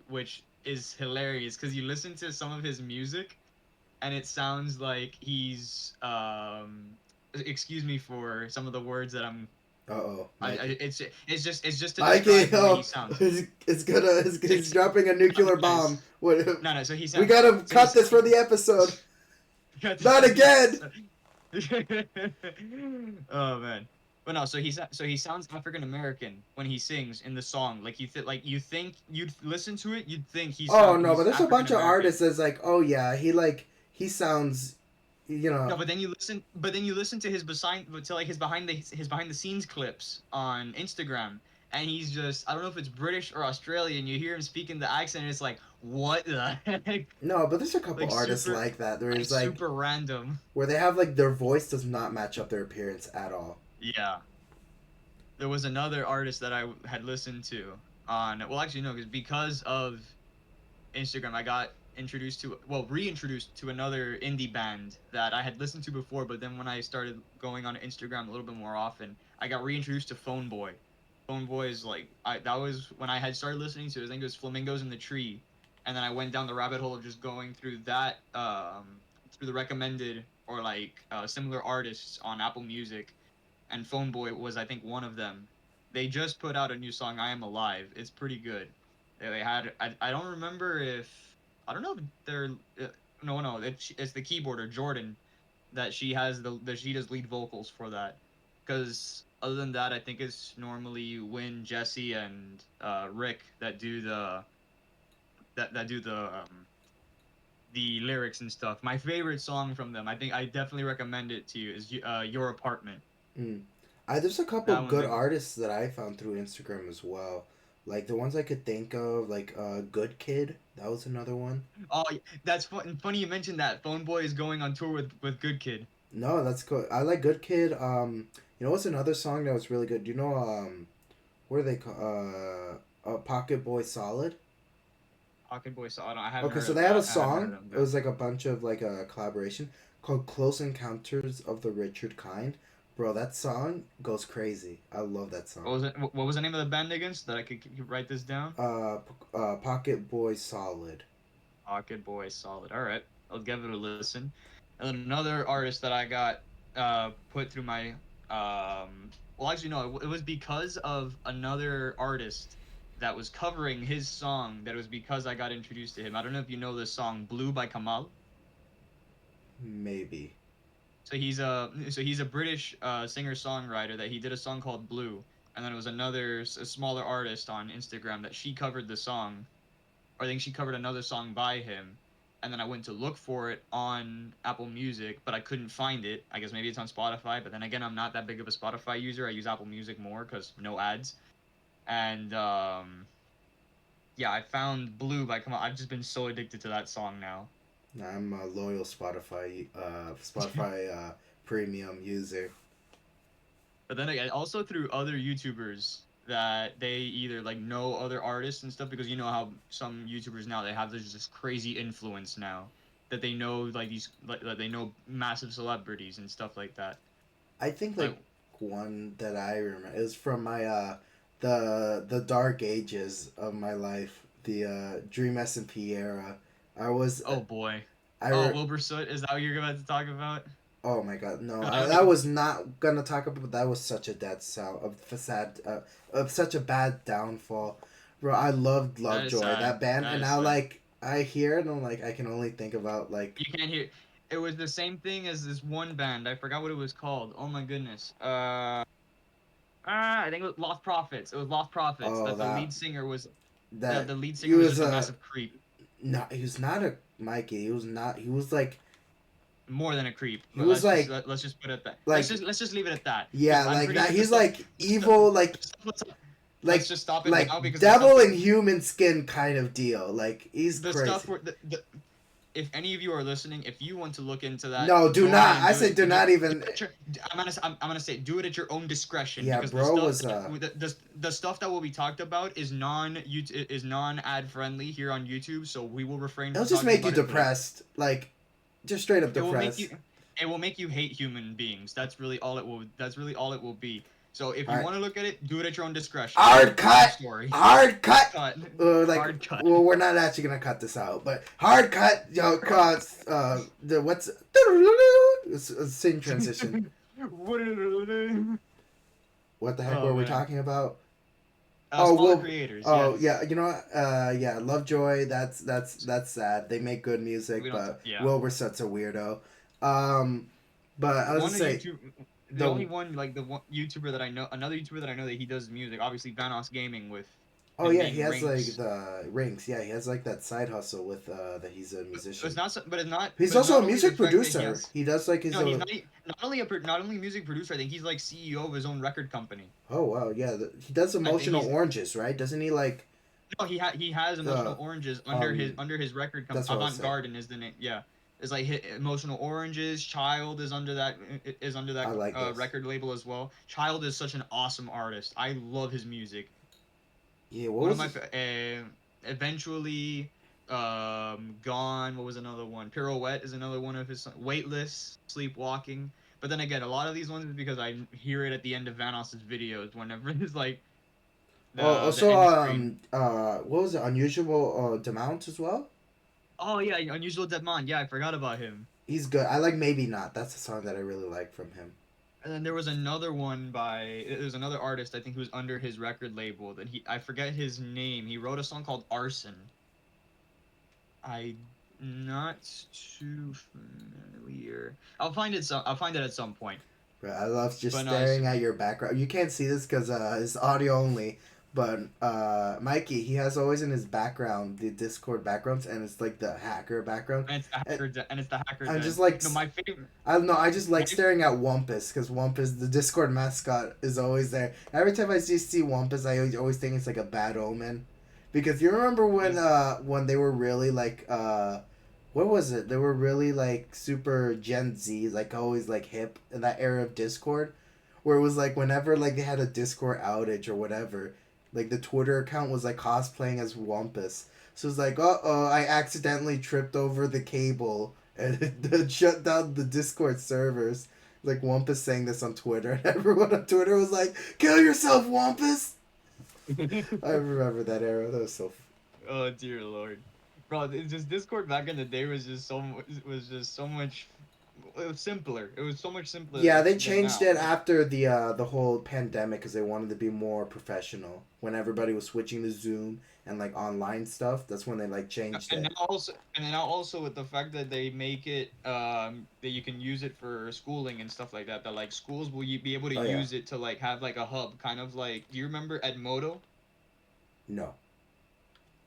Which is hilarious because you listen to some of his music and it sounds like he's excuse me for some of the words that Uh oh, I Mikey. it's just to Mikey, describe the way he oh, sounds. it's dropping a nuclear bomb. What? No, no. We gotta So he cut this sounds. for the episode. Got this Not for the again. episode. Oh man. But no, so he sounds African American when he sings in the song. You think you'd listen to it, you'd think Oh no, but he's there's a African bunch of American. artists that's like, oh yeah, he sounds, you No, know. but then you listen to his behind the scenes clips on Instagram, and he's just I don't know if it's British or Australian. You hear him speaking the accent, and it's like what the heck, No, but there's a couple like artists super like that. like There's like super random. where they have like their voice does not match up their appearance at all. Yeah. There was another artist that I had listened to on well actually no because of Instagram I got reintroduced to another indie band that I had listened to before, but then when I started going on Instagram a little bit more often I got reintroduced to Phone Boy. Phone Boy is that was when I had started listening to it. I think it was Flamingos in the Tree, and then I went down the rabbit hole of just going through that through the recommended or like similar artists on Apple Music, and Phone Boy was I think one of them. They just put out a new song, I Am Alive. It's pretty good. They had I don't remember if I don't know if they're no, it's the keyboarder Jordan that she has that she does lead vocals for that. Because other than that, I think it's normally Win, Jesse, and Rick that do the lyrics and stuff. My favorite song from them, I think I definitely recommend it to you, is Your Apartment. Mm. There's a couple That one's good a artists that I found through Instagram as well. Like the ones I could think of, like Good Kid. That was another one. oh that's funny you mentioned that. Phone Boy is going on tour with Good Kid. No, that's cool. I like Good Kid. You know what's another song that was really good? Do you know what are they called? Pocket Boy Solid. Pocket Boy, so I haven't Okay, heard so of they have a that. I haven't heard of song. them. It was like a bunch of like a collaboration called "Close Encounters of the Richard Kind." Bro, that song goes crazy. I love that What song. was it? What was the name of the band again? So that I could write this down. Pocket Boy Solid. Pocket Boy, solid. All right, I'll give it a listen. And then another artist that I got put through my well, actually no, it was because of another artist that was covering his song that it was because I got introduced to him. I don't know if you know this song "Blue" by Kamal. Maybe. So he's a British singer songwriter that he did a song called "Blue," and then it was another a smaller artist on Instagram that she covered the song, or I think she covered another song by him. And then I went to look for it on Apple Music, but I couldn't find it. I guess maybe it's on Spotify, but then again, I'm not that big of a Spotify user. I use Apple Music more because no ads. And yeah, I found "Blue" by Kamal. I've just been so addicted to that song now. I'm a loyal Spotify premium user. But then again, also through other YouTubers that they either like know other artists and stuff, because you know how some YouTubers now they have this crazy influence now that they know like these like they know massive celebrities and stuff like that. I think Like, like one that I remember is from my the dark ages of my life, the Dream SMP era. I was oh boy, I oh re- Wilbur Soot, is that what you're about to talk about? oh my god, no, I don't that know. was not gonna talk about. But that was such a dead sound of sad of such a bad downfall, bro. I loved That is Lovejoy, sad. that band, That and is now sad. like I hear it and I'm like I can only think about like You can't hear. It was the same thing as this one band. I forgot what it was called. Oh my goodness. I think it was Lost Prophets. It was Lost Prophets. oh That the that lead singer was that the lead he singer was was just a a massive creep. no, he was not a Mikey. He was not. He was like More than a creep. he was Let's just put it at that. like Let's just leave it at that because yeah, I'm like pretty that. sure He's like the stuff, evil, like the stuff let's like just stop it like now because devil in human skin kind of deal. Like he's the stuff crazy. where if any of you are listening, if you want to look into that, No, do go ahead not. and I do say it. do not Do even. it at your, I'm gonna say do it at your own discretion Yeah, because bro was the stuff that will be talked about is non ad friendly here on YouTube, so we will refrain it'll from just talking make you about it. But depressed. Like just straight up it will make depressed. you it will make you hate human beings. That's really all it will be. So if All you right, want to look at it, do it at your own discretion. hard End of cut. story. Hard cut. Cut. Like Hard cut. well, we're not actually gonna cut this out, but hard cut. Yo, the what's it's a scene transition. What the heck Oh were we man. talking about? Oh Smaller well. creators, Oh yes. yeah, you know what? Yeah, Lovejoy. That's sad. They make good music, We don't but yeah. Wilbur's such a weirdo. Um, but I was One just of say YouTube the the only one like the one YouTuber that I know another YouTuber that I know that he does music, obviously Vanos Gaming with oh him yeah, he being has like Rinks. the rings. Yeah, he has like that side hustle with that he's a It's musician. not He's but it's also a not only the music fact that he producer. has He does like his no, he's not only not only music producer, I think he's like CEO of his own record company. oh wow yeah he does I think emotional he's oranges right? Doesn't he like no, he has Emotional the Oranges um? under his record company. That's what I was Avant saying. Garden is the name. Yeah, it's like Emotional Oranges. Child is under I that like those. record label as well. Child is such an awesome artist. I love his music. Yeah, what One of was my it? eventually Gone. What was another one? Pirouette is another one of his. Weightless, Sleepwalking. But then again, a lot of these ones is because I hear it at the end of Vanos's videos whenever it's like The Also, end screen. what was it? Unusual Demount as well. Oh yeah, Unusual Deadmon. Yeah, I forgot about him. He's good. I like Maybe Not. That's a song that I really like from him. And then there was another one by there's another artist I think who was under his record label that he I forget his name. He wrote a song called Arson. I not too familiar. I'll find it at some point. But I love just But no, it's staring at your background. You can't see this because it's audio only. But Mikey, he has always in his background the Discord backgrounds, and it's like the hacker background. and it's the And hacker and it's the hacker I'm den. just like, No, my favorite. I don't know. I just My like staring at Wumpus because Wumpus, the Discord mascot, is always there. Every time I see Wumpus, I always think it's like a bad omen, because you remember this when they were really like what was it? They were really like super Gen Z, like always like hip in that era of Discord, where it was like whenever like they had a Discord outage or whatever, like the Twitter account was like cosplaying as Wumpus. So it's like, I accidentally tripped over the cable and it shut down the Discord servers. Like Wumpus saying this on Twitter, and everyone on Twitter was like, "Kill yourself, Wumpus!" I remember that era. That was so. Oh dear lord, bro! It's just Discord back in the day was just was just so much. It was simpler. It was so much Yeah, simpler they than changed now. it after the whole pandemic because they wanted to be more professional. When everybody was switching to Zoom and like online stuff, that's when they like changed And it. now also, and then now also with the fact that they make it that you can use it for schooling and stuff like that. That like schools will you be able to Oh yeah, use it to like have like a hub, kind of like. Do you remember Edmodo? no,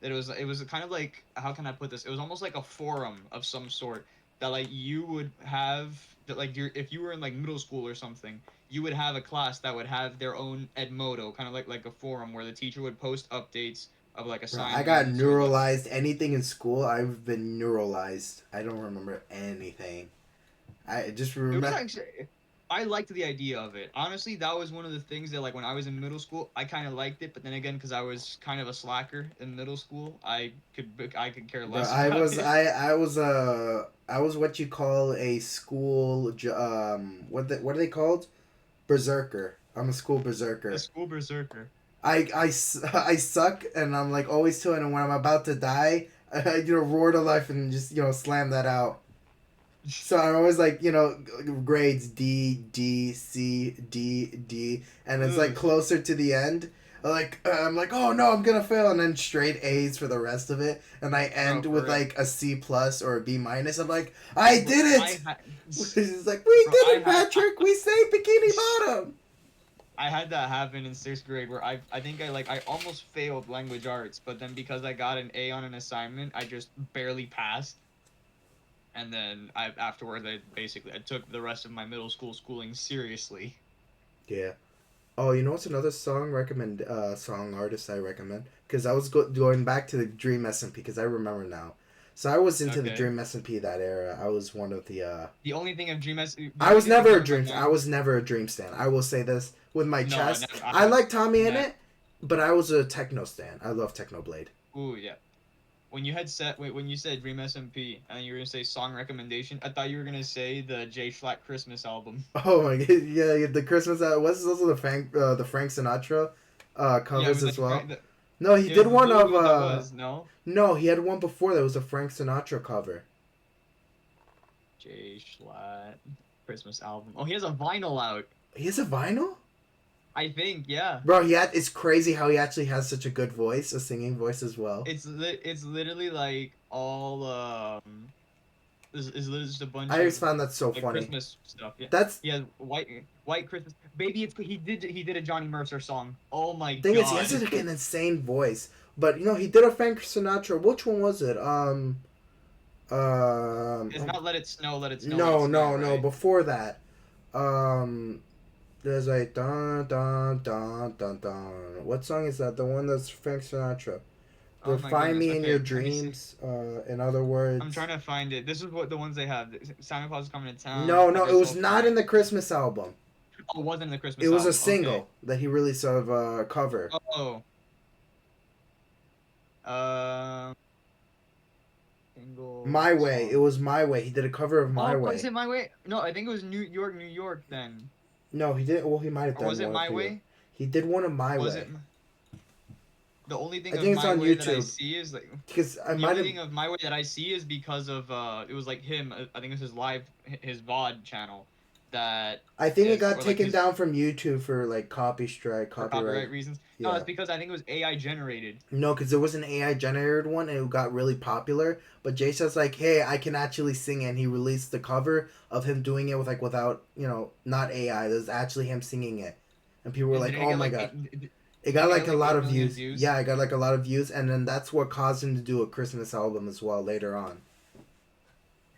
That it was kind of like, how can I put this? It was almost like a forum of some sort that like you would have that like if you were in like middle school or something, you would have a class that would have their own Edmodo, kind of like a forum where the teacher would post updates of like bro. I got assignments or like neuralized. Anything in school, I've been neuralized. I don't remember anything. I just it was remember. actually I liked the idea of it. Honestly, that was one of the things that like when I was in middle school, I kind of liked it, but then again, because I was kind of a slacker in middle school, I could care Bro, less about it. I was what you call a school what are they called? Berserker. I'm a school A berserker. school berserker. I suck and I'm like always to it, and when I'm about to die, I roar to life and just slam that out. So I'm always like grades D D C D D, and it's like Ugh. closer to the end. Like I'm like, oh no, I'm gonna fail, and then straight A's for the rest of it, and I Bro, end for with real. like a C plus or a B minus. I'm like, I Bro, did I it. had, It's like we bro, did it, Patrick. We saved Bikini Bottom. I had that happen in sixth grade where I think I almost failed language arts, but then because I got an A on an assignment, I just barely passed. And then afterwards I took the rest of my middle school schooling seriously. Yeah. Oh, you know what's another song artist I recommend? Because I was going back to the Dream SMP because I remember now. So I was into the Okay. Dream SMP that era. I was one of the. The I only was thing of never a Dream Dream. I FM. was never a Dream stan. I will say this with my No, I chest. never. I I have like Tommy in never. it, but I was a techno stan. I love Techno Blade. Ooh yeah. When you said Dream SMP and then you were gonna say song recommendation, I thought you were gonna say the J Schlatt Christmas album. Oh my god! Yeah, yeah, the Christmas. Was also the Frank Sinatra, Yeah, it covers was as like well. No, he it did was one literally of what that was. No, No, he had one before that was a Frank Sinatra cover. J Schlatt Christmas album. Oh, he has a vinyl out. He has a vinyl? I think, yeah. Bro, it's crazy how he actually has such a good voice, a singing voice as well. It's literally like all is literally just a I bunch of always found that so like funny. Christmas stuff. Yeah. That's He has white Christmas. Baby, he did a Johnny Mercer song. Oh my thing is he has god. like an insane voice. But he did a Frank Sinatra. Which one was it? It's not Let It Snow, Let It Snow, Let It No, Snow, no, no. right? Before that, um, there's like dun dun dun dun dun. What song is that? The one that's Frank Sinatra. Oh The my Find goodness. Me in Your Okay, let me see. Dreams. In other I'm words, trying to find it. This is what the ones they have. Santa Claus is coming to town. no, no, it Every was soul for not in mine. the Christmas album. Oh, it wasn't in the It Christmas was a album. Okay. single that he released of cover. Oh. Um. Single My Way. It song. was My Way. He did a cover of My Oh, is Way. it My Way? No, I think it was New York, New York then. No, he didn't. Well, he might have Or done was it one My for you. Way? He did one of My Was it? Way. the only I thing of think it's my on way that I YouTube see is like because I the might only have. thing of my way that I see is because of it was like him. I think it was his live his VOD channel that I think it is got or like taken his down from YouTube for like copy strike, for copyright. copyright reasons. No, Yeah. it's because I think it was AI generated. No, because there was an AI generated one and it got really popular. But Jay says like, "Hey, I can actually sing," it. And he released the cover of him doing it with like without not AI. There's actually him singing it, and people were And like, did it "Oh get my like god!" eight, It did got it like get a like lot 8 of million views. views? Yeah, it got like a lot of views, and then that's what caused him to do a Christmas album as well later on.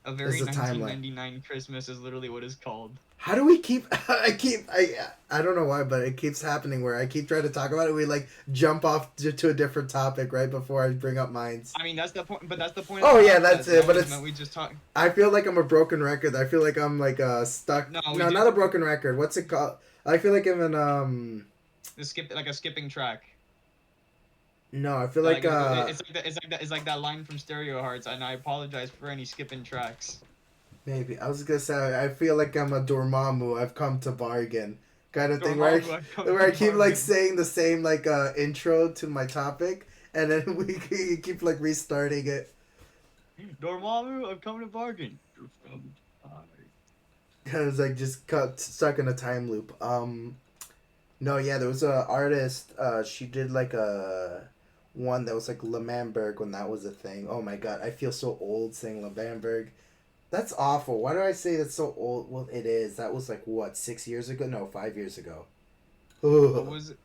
A It's very the timeline. 1999 Christmas is literally what it's called. How do we keep? I don't know why, but it keeps happening where I keep trying to talk about it. We like jump off to a different topic right before I bring up mines. I mean, that's the point, but that's the point of the Oh yeah, that's podcast. it. But Is it's. that we just talk. I feel like I'm a broken record. I feel like I'm like No, stuck. we No, do not a broken record. What's it called? I feel like I'm in the skip like a skipping track. No, I feel Like like it's like that line from Stereo Hearts, and I apologize for any skipping tracks. maybe I was gonna say I feel like I'm a Dormammu. I've come to bargain kind of thing Dormammu, I've come where to I keep like bargain. saying the same like intro to my topic, and then we keep like restarting it. Dormammu, I've come to bargain. You're from Kind of like just cut stuck in a time loop. No, yeah, there was a artist. She did like a one that was like Lemamberg when that was a thing. Oh my god, I feel so old saying Lemamberg. That's awful. Why do I say that's so old? Well, it is. That was like what 6 years ago? No, 5 years ago. What Ugh. was it?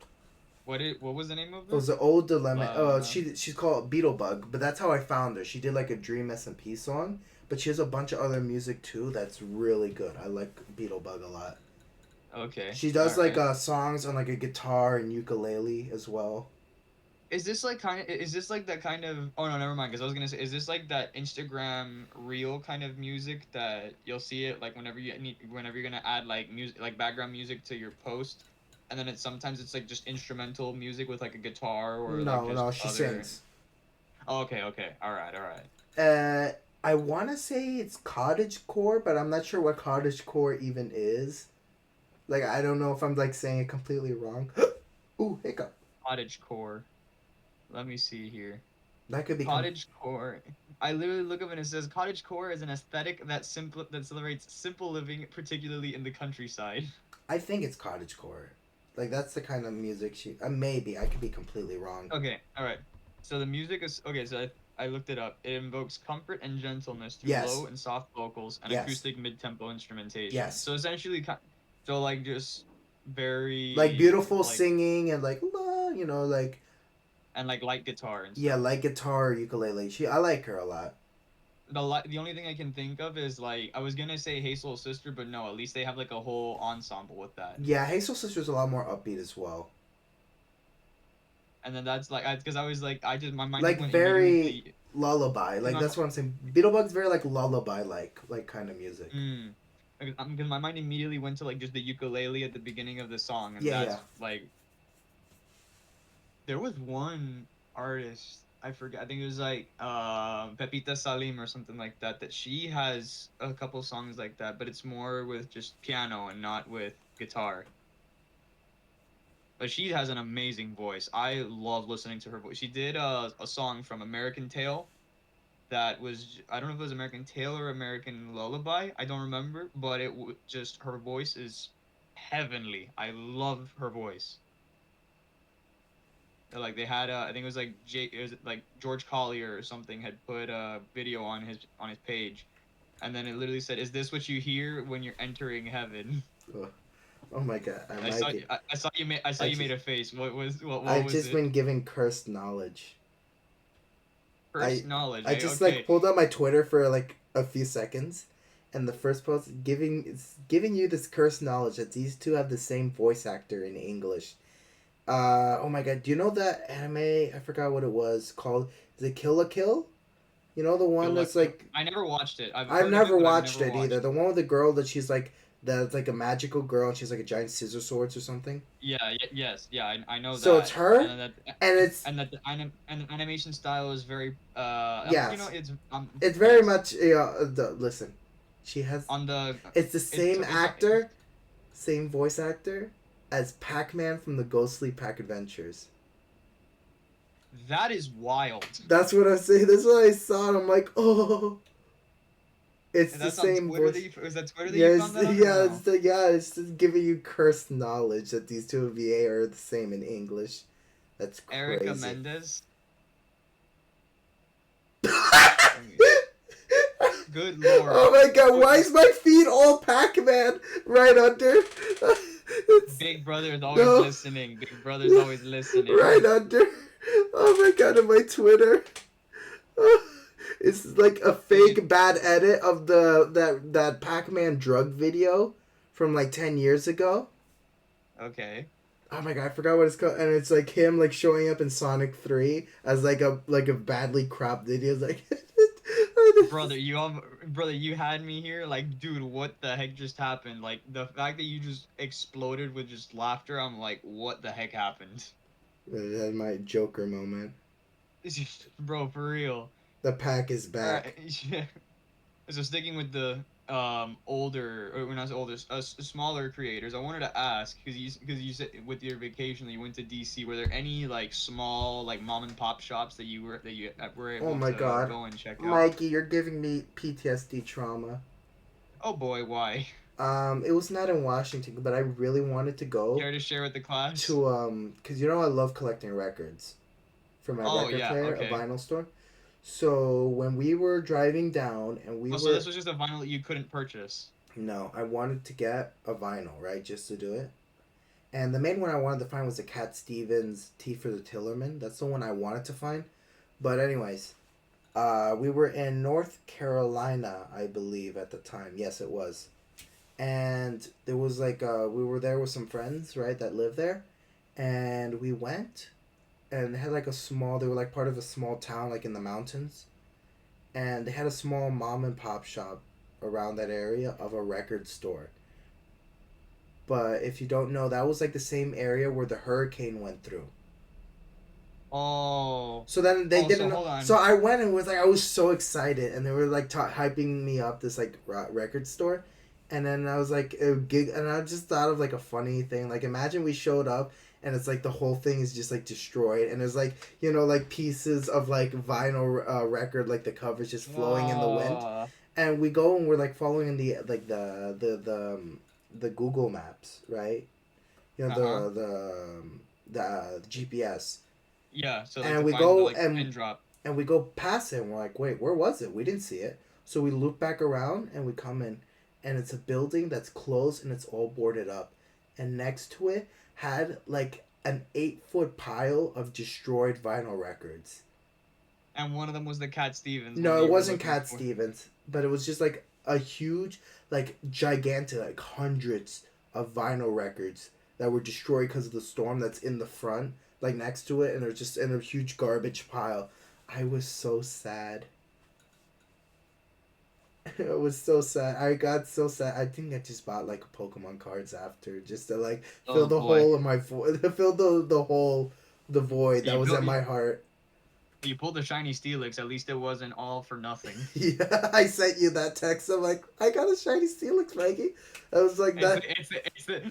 What was the name of It it? was an old dilemma. Uh, She's called Beetlebug, but that's how I found her. She did like a Dream SMP song, but she has a bunch of other music too that's really good. I like Beetlebug a lot. okay, She all does like right. songs on like a guitar and ukulele as well. Is this like kind of? Is this like that kind of? Oh no, never mind. Because I was gonna say, is this like that Instagram reel kind of music that you'll see it like whenever you're gonna add like music, like background music to your post, and then sometimes it's like just instrumental music with like a guitar or like No, just no, she other. sings. Oh, okay, okay, all right, all right. Uh, I want to say it's cottagecore, but I'm not sure what cottagecore even is. Like, I don't know if I'm like saying it completely wrong. Ooh, hiccup. Cottage core. Let me see here. That could be. Cottage core. I literally look up and it says cottage core is an aesthetic that celebrates simple living, particularly in the countryside. I think it's cottagecore. Like that's the kind of music she. Maybe I could be completely wrong. Okay, all right. So the music is okay. So I looked it up. It invokes comfort and gentleness through Yes. low and soft vocals and Yes. acoustic mid-tempo instrumentation. Yes. So essentially, so like just Like very beautiful like singing and like like and like light guitar and yeah, stuff. like guitar, ukulele. I like her a lot. The only thing I can think of is like I was gonna say Hey Soul Sister, but no. At least they have like a whole ensemble with that. Yeah, Hazel Sister's a lot more upbeat as well. And then that's like because I was like I just my mind just Like went immediately to very the lullaby. because Like that's what I'm saying. Beetlebug's very like lullaby like kind of music. mm, because my mind immediately went to like just the ukulele at the beginning of the song, and Yeah, yeah. that's like there was one artist I forget. I think it was like Pepita Salim or something like that. That she has a couple songs like that, but it's more with just piano and not with guitar. But she has an amazing voice. I love listening to her voice. She did a song from American Tail that was I don't know if it was American Tail or American Lullaby. I don't remember, but just her voice is heavenly. I love her voice. Like they had I think it was like it was like George Collier or something had put a video on his page, and then it literally said, "Is this what you hear when you're entering heaven?" Ugh. Oh my god, I might be. I saw I you made just a face. What I've was just it? been given cursed knowledge. First I knowledge, I eh? just like Okay. pulled up my Twitter for like a few seconds, and the first post giving you this cursed knowledge that these two have the same voice actor in English. Oh my god, do you know that anime? I forgot what it was called. Is it Kill la Kill? You know the one Good luck. that's like I never watched it. I've I've heard of never it, but I've watched never it either. watched The it. one with the girl that she's like that's like a magical girl and she's like a giant scissor swords or something. Yes, yeah, I know So it's that, her, and then that, and it's and that and the animation style is very, yes, it's very yes, much listen. She has on the, it's the it's same it's actor, same voice actor as Pac Man from the Ghostly Pack Adventures. That is wild. That's what I say. That's what I saw. And I'm like, oh, it's And the that's on same Twitter voice. that you, is that Twitter that you Yes, found that on or yeah, no? it's just giving you cursed knowledge that these two VA are the same in English. That's Erica crazy. Mendez. Oh Let me. Good lord. my god, Oh, why is my feet all Pac-Man right under? It's Big Brother is always no, listening. Big Brother's always listening. right under. Oh my god, on my Twitter. It's like a Dude, fake bad edit of that Pac-Man drug video from like 10 years ago. okay. Oh my god, I forgot what it's called, and it's like him like showing up in Sonic 3 as like a badly cropped video. It's like, Brother, you had me here. Like, dude, what the heck just happened? Like, the fact that you just exploded with just laughter, I'm like, what the heck happened? that's my Joker moment. Bro, for real. The pack is All back. right. Yeah. So sticking with the older or when I was older, smaller creators, I wanted to ask because you said with your vacation that you went to DC, were there any like small like mom and pop shops that you were Oh able my to god, go and check out? Mikey, you're giving me PTSD trauma. Oh boy, why? It was not in Washington, but I really wanted to go Care to share with the class? to cause you know I love collecting records for my Oh record yeah, player, a okay. vinyl store. So when we were driving down and we Oh, so were this was just a vinyl that you couldn't purchase. no, I wanted to get a vinyl, right, just to do it. And the main one I wanted to find was the Cat Stevens Tea for the Tillerman. That's the one I wanted to find. But anyways, we were in North Carolina, I believe, at the time. Yes, it was. And there was like we were there with some friends, right, that live there, and we went and they had like a small. They were like part of a small town, like in the mountains, and they had a small mom and pop shop around that area of a record store. But if you don't know, that was like the same area where the hurricane went through. Oh, So then they oh, so didn't know. hold So on. I went and was like, I was so excited, and they were like hyping me up this like record store, and then I was like, gig, and I just thought of like a funny thing. Like, imagine we showed up, and it's like the whole thing is just like destroyed, and there's like like pieces of like vinyl record, like the covers just flowing in the wind, Oh, and we go and we're like following the like the Google Maps, right? uh-huh. The GPS, Yeah, so like and to we find the go like pin drop. and we go past it and we're like, wait, where was it? We didn't see it. So we loop back around and we come in, and it's a building that's closed and it's all boarded up, and next to it had like an 8 foot pile of destroyed vinyl records. And one of them was the Cat Stevens one that No, it you were wasn't looking Cat for. Stevens, but it was just like a huge, like gigantic, like hundreds of vinyl records that were destroyed because of the storm that's in the front, like next to it, and they're just in a huge garbage pile. I was so sad. It was so sad. I got so sad. I think I just bought like Pokemon cards after just to like fill Oh the boy. hole in my void, fill the hole, the void So that you was built in my heart. you pulled the shiny Steelix, at least it wasn't all for nothing. Yeah, I sent you that text. I'm like, I got a shiny Steelix, Maggie. I was like that.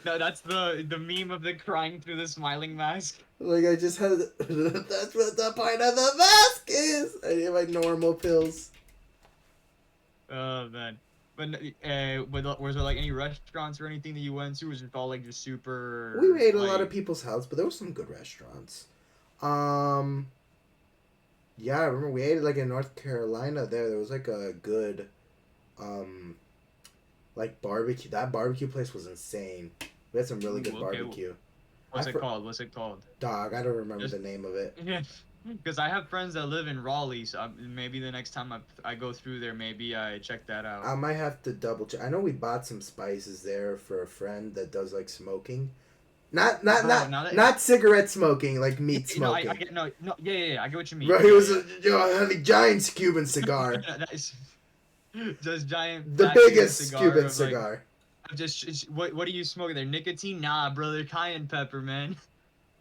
No, that's the meme of the crying through the smiling mask. Like I just had. That's what the point of the mask is. I need my normal pills. Oh man. But was there like any restaurants or anything that you went to? Was it all like just We super ate a lot of like people's house, but there were some good restaurants. Um, yeah, I remember we ate like in North Carolina. There was like a good, um, like barbecue. That barbecue place was insane. We had some really ooh, good okay. barbecue. I What's it for called? What's it called? dog. I don't remember Just the name of it. yeah. Because I have friends that live in Raleigh, so maybe the next time I go through there, maybe I check that out. I might have to double check. I know we bought some spices there for a friend that does like smoking. Not not Bro, not now that not cigarette smoking, like meat no, I smoking. get no, yeah, I get what you mean. Right, it Yeah, was yeah. a giant Cuban cigar, That is just giant the fat Cuban biggest cigar Cuban of like cigar. of just what are you smoking there? Nicotine? Nah, brother, cayenne pepper, man.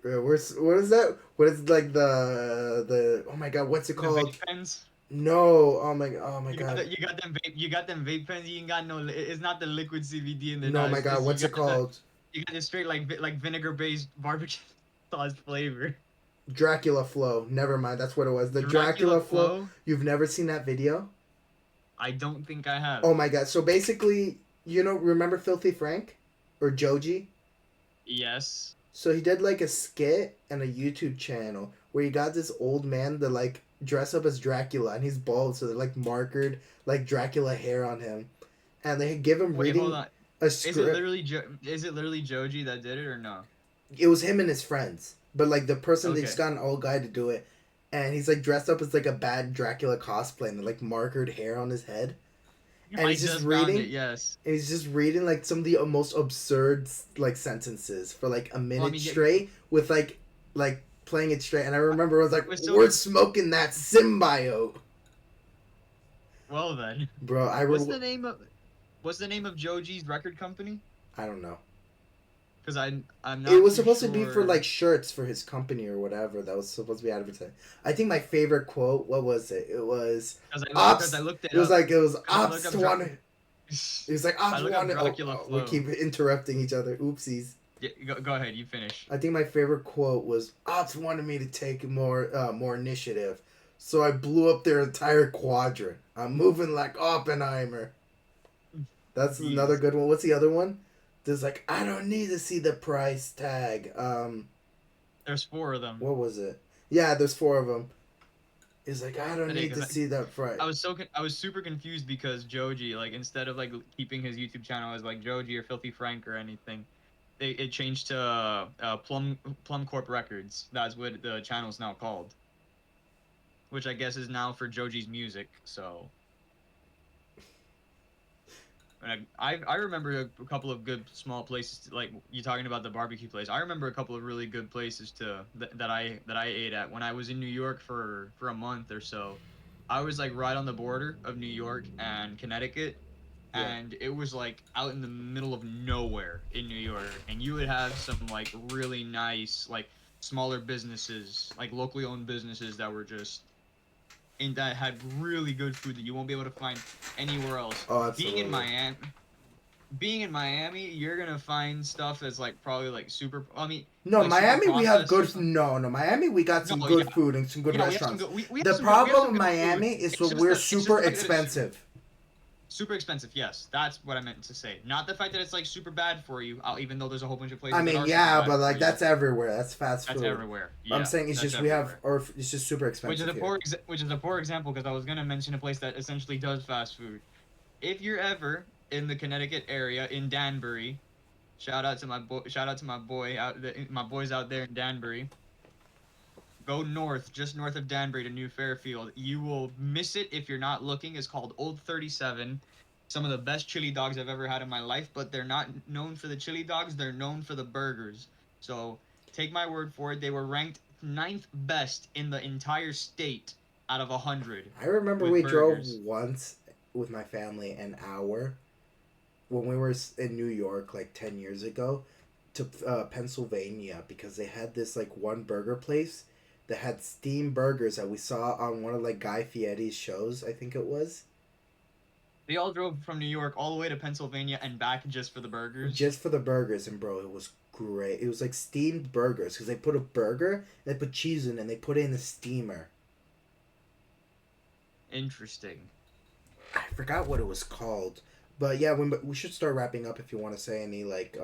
Where's what is that? What is like the oh my god, what's it The vape called? pens. No, oh my You got god, you got them vape pens. You ain't got no. It's not the liquid CBD in there. no No, my it's god, just what's it called? you got the straight like vinegar based barbecue sauce flavor. Dracula Flow. Never mind. That's what it was. The Dracula Dracula Flow. Flow? You've never seen that video? I don't think I have. Oh my god. So basically, remember Filthy Frank or Joji? Yes. So he did like a skit and a YouTube channel where he got this old man to like dress up as Dracula, and he's bald, so they're like markered like Dracula hair on him, and they give him Wait, hold reading on. a Is it script. literally is it literally Joji that did it or no? It was him and his friends, but like the person they just Okay. got an old guy to do it, and he's like dressed up as like a bad Dracula cosplay and like markered hair on his head, and I just found it. Yes. he's just reading like some of the most absurd like sentences for like a Well, I minute mean, straight with like playing it straight. And I remember I was like, we're still "We're smoking that symbiote, well then. bro." What's the name of what's the name of Joji's record company? I don't know. Because I'm It not was too supposed to be for sure. like shirts for his company or whatever. That was supposed to be advertised. I think my favorite quote. What was it? It was Because I ops. looked it It was up. like it was Because I look ops up want. It was like I ops look up want. Oh, Dracula we Flow. keep interrupting each other. Oopsies. Yeah, go ahead. You finish. I think my favorite quote was Ops wanted me to take more initiative, so I blew up their entire quadrant. I'm moving like Oppenheimer. That's another Jeez. good one. What's the other one? There's like I don't need to see the price tag. There's four of them. What was it? Yeah, there's four of them. It's like I don't need to Because see that price. I was super confused because Joji, like, instead of like keeping his YouTube channel as like Joji or Filthy Frank or anything, it changed to Plum Corp Records. That's what the channel's now called, which I guess is now for Joji's music. So, and I remember a couple of good small places like you talking about the barbecue place. I remember a couple of really good places that I ate at when I was in New York for a month or so. I was like right on the border of New York and Connecticut, Yeah. and it was like out in the middle of nowhere in New York, and you would have some like really nice like smaller businesses, like locally owned businesses that were just and that had really good food that you won't be able to find anywhere else. Oh, Being in absolutely. Miami, being in Miami, you're gonna find stuff that's like probably like super. I mean, No, like super Miami, we have processed or good. something. No, Miami, we got No, some yeah, good food and some good yeah, we have some restaurants. good. We have The some good. We have problem some in good food. Miami is that we're It's just super the fact that it's expensive. super expensive. Yes, that's what I meant to say. Not the fact that it's like super bad for you. Even though there's a whole bunch of I places that mean, are super yeah, bad but for like you. that's everywhere. That's fast That's food. everywhere. I'm Yeah, saying it's that's just we have, everywhere. or it's just super Which is expensive a here. which is a poor example because I was gonna mention a place that essentially does fast food. If you're ever in the Connecticut area in Danbury, shout out to my boys out there in Danbury. Go north, just north of Danbury to New Fairfield. You will miss it if you're not looking. It's called Old 37. Some of the best chili dogs I've ever had in my life, but they're not known for the chili dogs, they're known for the burgers. So take my word for it, they were ranked ninth best in the entire state out of 100 I remember with we drove burgers. once with my family an hour when we were in New York like 10 years ago to Pennsylvania because they had this like one burger place that had steamed burgers that we saw on one of like Guy Fieri's shows, I think it was. They all drove from New York all the way to Pennsylvania and back just for the burgers. Just for the burgers, and bro, it was great. It was like steamed burgers because they put a burger, they put cheese in, and they put it in the steamer. Interesting. I forgot what it was called, but yeah, we should start wrapping up if you want to say any like.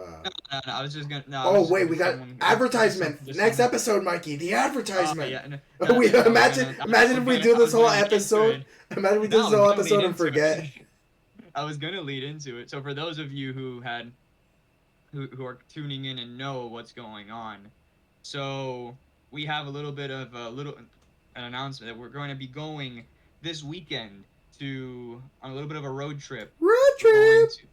No, no, I was just gonna. No, I was Oh just wait, gonna we got someone advertisement just next someone. episode, Mikey. The Oh advertisement. yeah, no, no, We no, imagine if we do I this was whole gonna lead into episode. it. Imagine we do No, I this was whole gonna lead episode and into forget. it. I was gonna lead into it. So for those of you who are tuning in and know what's going on, so we have a little bit of an announcement that we're going to be going this weekend to on a little bit of a road trip. Road We're going trip. to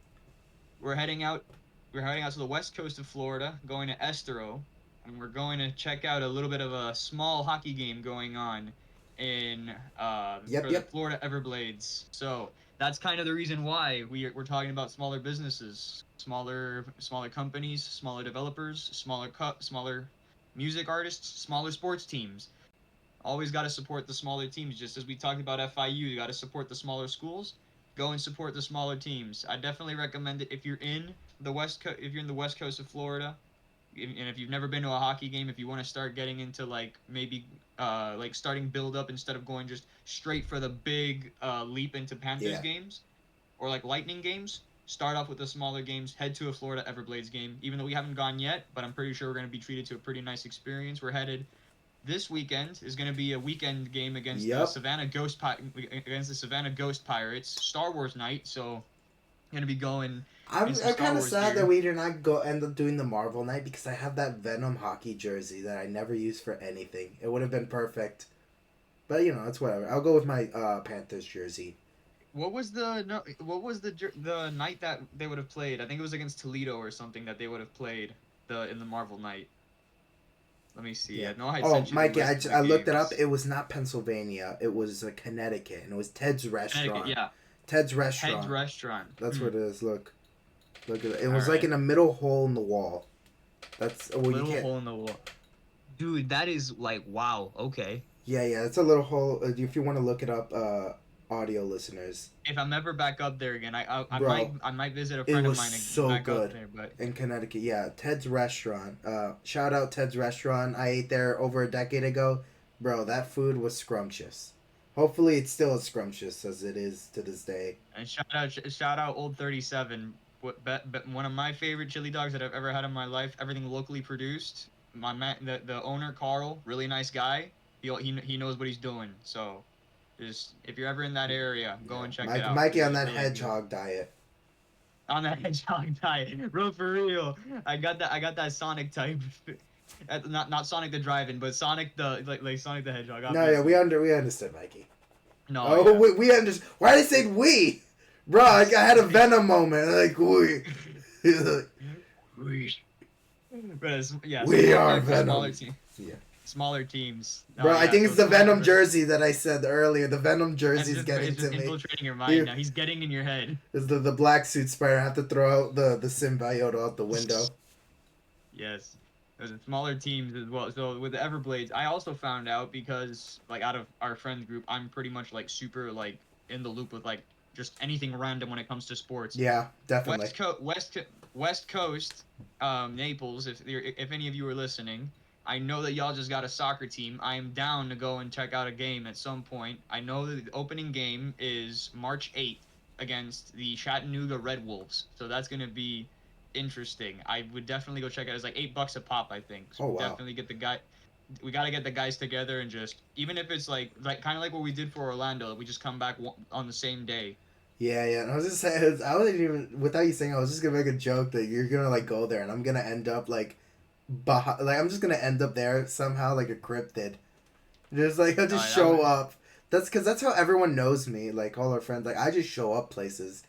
we're heading out we're heading out to the west coast of Florida, going to Estero, and we're going to check out a little bit of a small hockey game going on in Yep, for the yep. Florida Everblades. So that's kind of the reason why we're talking about smaller businesses, smaller companies, smaller developers, smaller music artists, smaller sports teams. Always got to support the smaller teams. Just as we talked about FIU, you got to support the smaller schools. Go and support the smaller teams. I definitely recommend it if you're in the west coast. If you're in the west coast of Florida, And if you've never been to a hockey game, if you want to start getting into like maybe like starting build up instead of going just straight for the big leap into Panthers Yeah. games or like Lightning games, start off with the smaller games, head to a Florida Everblades game. Even though we haven't gone yet, but I'm pretty sure we're going to be treated to a pretty nice experience. We're headed this weekend is going to be a weekend game Yep. Against the Savannah Ghost Pirates, Star Wars night. So going to be going in some I'm Star kind of Wars sad that gear. we did not go end up doing the Marvel night because I have that Venom hockey jersey that I never used for anything. It would have been perfect, but you know it's whatever. I'll go with my Panthers jersey. What was the no, what was the night that they would have played? I think it was against Toledo or something that they would have played the in the Marvel night. Let me see. Yeah. I know I had Oh, sent you the Mikey, list of the I looked it up. games. It was not Pennsylvania. It was Connecticut, and it was Ted's Connecticut, restaurant. yeah. Ted's Ted's restaurant. Restaurant. That's Hmm. what it is. Look at it. It All was like right. in a middle hole in the wall. That's well, you Little can't. hole in the wall. Dude, that is like wow. Okay. Yeah, yeah. It's a little hole. If you want to look it up, audio listeners, If I'm ever back up there again, bro, I might visit a it friend of was mine so back up good there, but in Connecticut. Yeah, Ted's restaurant. Shout out Ted's restaurant. I ate there over a decade ago, bro. That food was scrumptious. Hopefully, it's still as scrumptious as it is to this day. and shout out Old 37. One of my favorite chili dogs that I've ever had in my life. Everything locally produced. My man, the owner Carl, really nice guy. He knows what he's doing. So just if you're ever in that area, go Yeah, and check it out Mikey because on it's that really good. hedgehog diet. On that hedgehog diet, bro, for real. I got that Sonic type. Not Sonic the Drive-In, but Sonic the like Sonic the Hedgehog, No, yeah, obviously. we understood, Mikey. No, Oh, yeah. we understood. Why did I say we? Bro, I had a Venom moment. Like we, But yeah, so we go are check for Venom. Yeah. smaller teams. Oh Bro, I yeah, think so it's the smaller. Venom jersey that I said earlier. The Venom jersey's getting It's to just me. infiltrating your mind Here now. He's getting in your head. is the black suit spider. I have to throw out the symbiote out the window. Yes. There's smaller teams as well. So with the Everblades, I also found out because like out of our friend group, I'm pretty much like super like in the loop with like just anything random when it comes to sports. Yeah, definitely. West Coast, West Coast, Naples. If any of you are listening, I know that y'all just got a soccer team. I am down to go and check out a game at some point. I know that the opening game is March 8th against the Chattanooga Red Wolves, so that's gonna be interesting. I would definitely go check it out. It's like $8 a pop, I think. So Oh wow. definitely get the guy. We got to get the guys together and just even if it's like kind of like what we did for Orlando, we just come back on the same day. Yeah, yeah. And I was just saying, I wasn't even without you saying. I was just gonna make a joke that you're gonna like go there, and I'm gonna end up like I'm just gonna end up there somehow like a cryptid. Just like I'll just That show would, up. That's because that's how everyone knows me. Like all our friends, like I just show up places.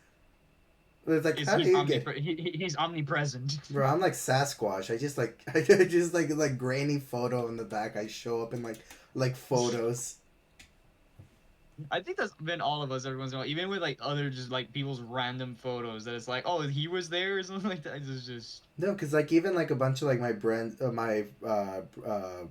It's like how do you get, he's omnipresent. bro? I'm like Sasquatch. I just like I just like grainy photo in the back. I show up in like photos. I think that's been all of us every once in a while, even with like other just like people's random photos that it's like, oh, he was there or something like that. It's just No, because like even like a bunch of like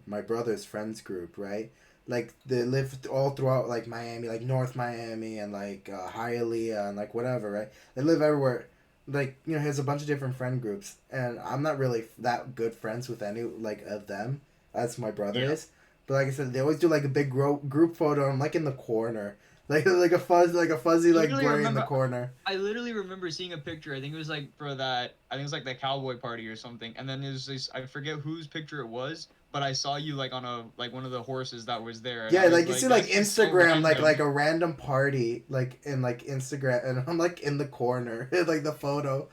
my brother's friends group, right? Like they live all throughout like Miami, like North Miami and like Hialeah and like whatever, right? They live everywhere. Like he has a bunch of different friend groups, and I'm not really that good friends with any like of them, as my brother yeah. is. But like I said, they always do like a big group photo. I'm like in the corner, like a fuzzy like Literally blurry in the remember corner. I literally remember seeing a picture. I think it was like for that. I think it was like the cowboy party or something. And then there's this. I forget whose picture it was, but I saw you like on a like one of the horses that was there, and Yeah, I was like you like, see like that's just so Instagram, random. like a random party, like in like Instagram, and I'm like in the corner, like the photo,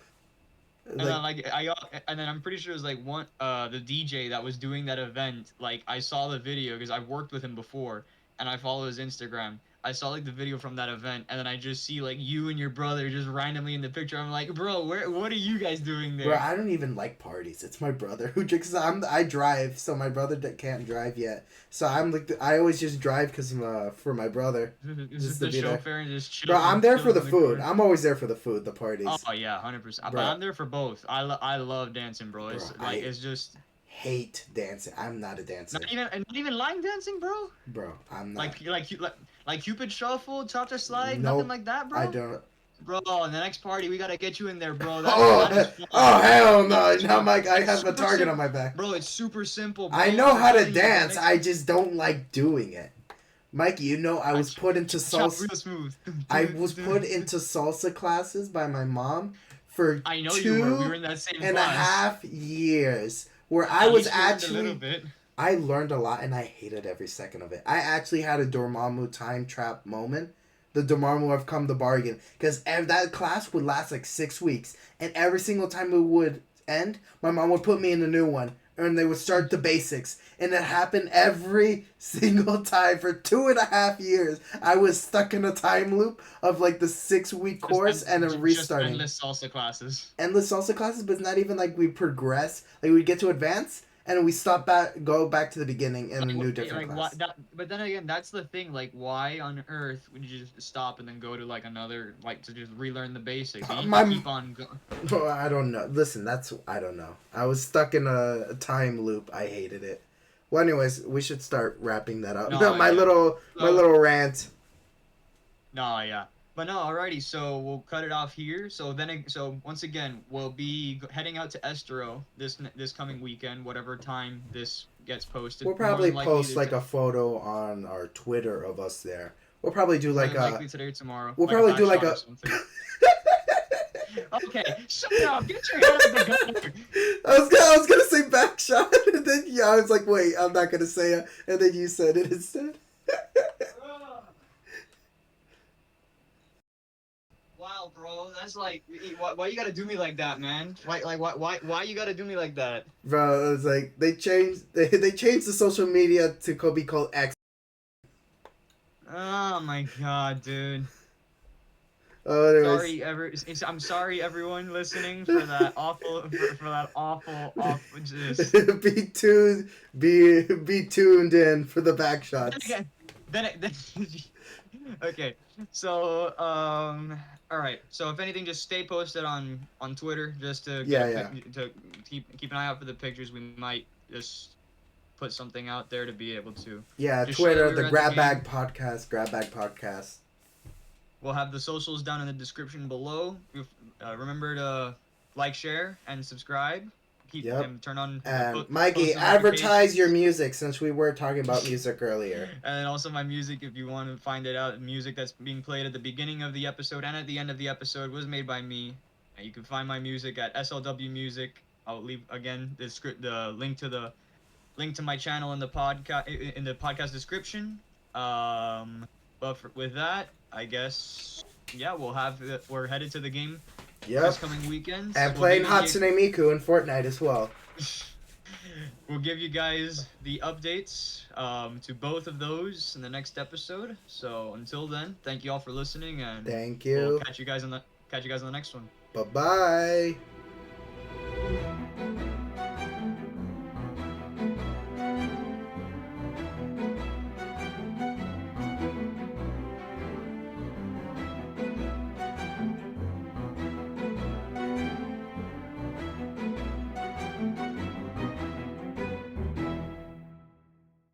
And like then and then I'm pretty sure it was like one the DJ that was doing that event. Like I saw the video because I've worked with him before, and I follow his Instagram. I saw like the video from that event, and then I just see like you and your brother just randomly in the picture. I'm like, bro, what are you guys doing bro. there? I don't even like parties. It's my brother who drinks. I drive, so my brother can't drive yet. So I'm like I always just drive because for my brother, It's just just to the be there. chauffeur and just Bro, I'm there for chilling the in the food. car. I'm always there for the food, the parties, Oh yeah, 100%. But bro. I'm there for both. I love dancing, bro. Bro, It's like I it's just hate dancing. I'm not a dancer, not even line dancing, bro. bro. I'm not. Like Cupid shuffle, cha cha slide, nothing Nope. like that, I bro. don't. Bro, the next party, we gotta get you in there, bro. That is Oh, fun. oh hell no! Trust Now me, Mike, I it's have a super target on simple. my back. Bro, it's super simple, I bro. know I'm how to telling you, the dance. next I just don't like doing it. Mikey, you know I I was put into chop salsa. real smooth. I was put into salsa classes by my mom for I know you were. We were two in that same and a class. half years, where I At was least you learned a little actually bit. I learned a lot and I hated every second of it. I actually had a Dormammu time trap moment. The Dormammu I've come to bargain. Because that class would last like 6 weeks. And every single time it would end, my mom would put me in a new one. And they would start the basics. And it happened every single time for 2.5 years. I was stuck in a time loop of like the 6 week course and then Just restarting. endless salsa classes. Endless salsa classes, but it's not even like we progress. Like we get to advance and we go back to the beginning in a new different Like what? class. But then again, that's the thing. Like, why on earth would you just stop and then go to like another, like to just relearn the basics? You need to My, keep on going. I don't know. Listen, I don't know. I was stuck in a time loop. I hated it. Well, anyways, we should start wrapping that up. No, No, yeah. my So little rant. no, yeah. But no, alrighty. So we'll cut it off here. So once again, we'll be heading out to Estero this coming weekend, whatever time this gets posted. We'll More probably than likely, post like a photo on our Twitter of us there. We'll probably do more like than a. likely today or tomorrow, We'll like a probably do back like shot or a. something. Okay, shut up. Get your head out the gutter. I was gonna say back shot, and then I was like, wait, I'm not gonna say it, and then you said it instead. Wow, bro, that's like, why you gotta do me like that, man? Why you gotta do me like that? Bro, it was like they changed the social media to be called X. Oh my god, dude. Oh, anyways. I'm sorry, everyone listening for that for that awful. Just be tuned be tuned in for the back then shots. again, then okay. So all right. So if anything, just stay posted on Twitter just to get Yeah, yeah. to keep an eye out for the pictures. We might just put something out there to be able to Yeah, just show that Twitter, we the were at the game. GrabBag podcast. We'll have the socials down in the description below. Remember to like, share, and subscribe. Keep Yep. and turn on the And Mikey, post advertise your notifications. music since we were talking about music earlier. And also my music, if you want to find it out, music that's being played at the beginning of the episode and at the end of the episode was made by me. And you can find my music at SLW Music. I'll leave again the link to my channel in the podcast description. But with that, I guess yeah, we're headed to the game Yep. this coming weekend. And playing Hatsune Miku in Fortnite as well. We'll give you guys the updates to both of those in the next episode. So until then, thank you all for listening, and Thank we'll you. catch you guys on the next one. Bye bye.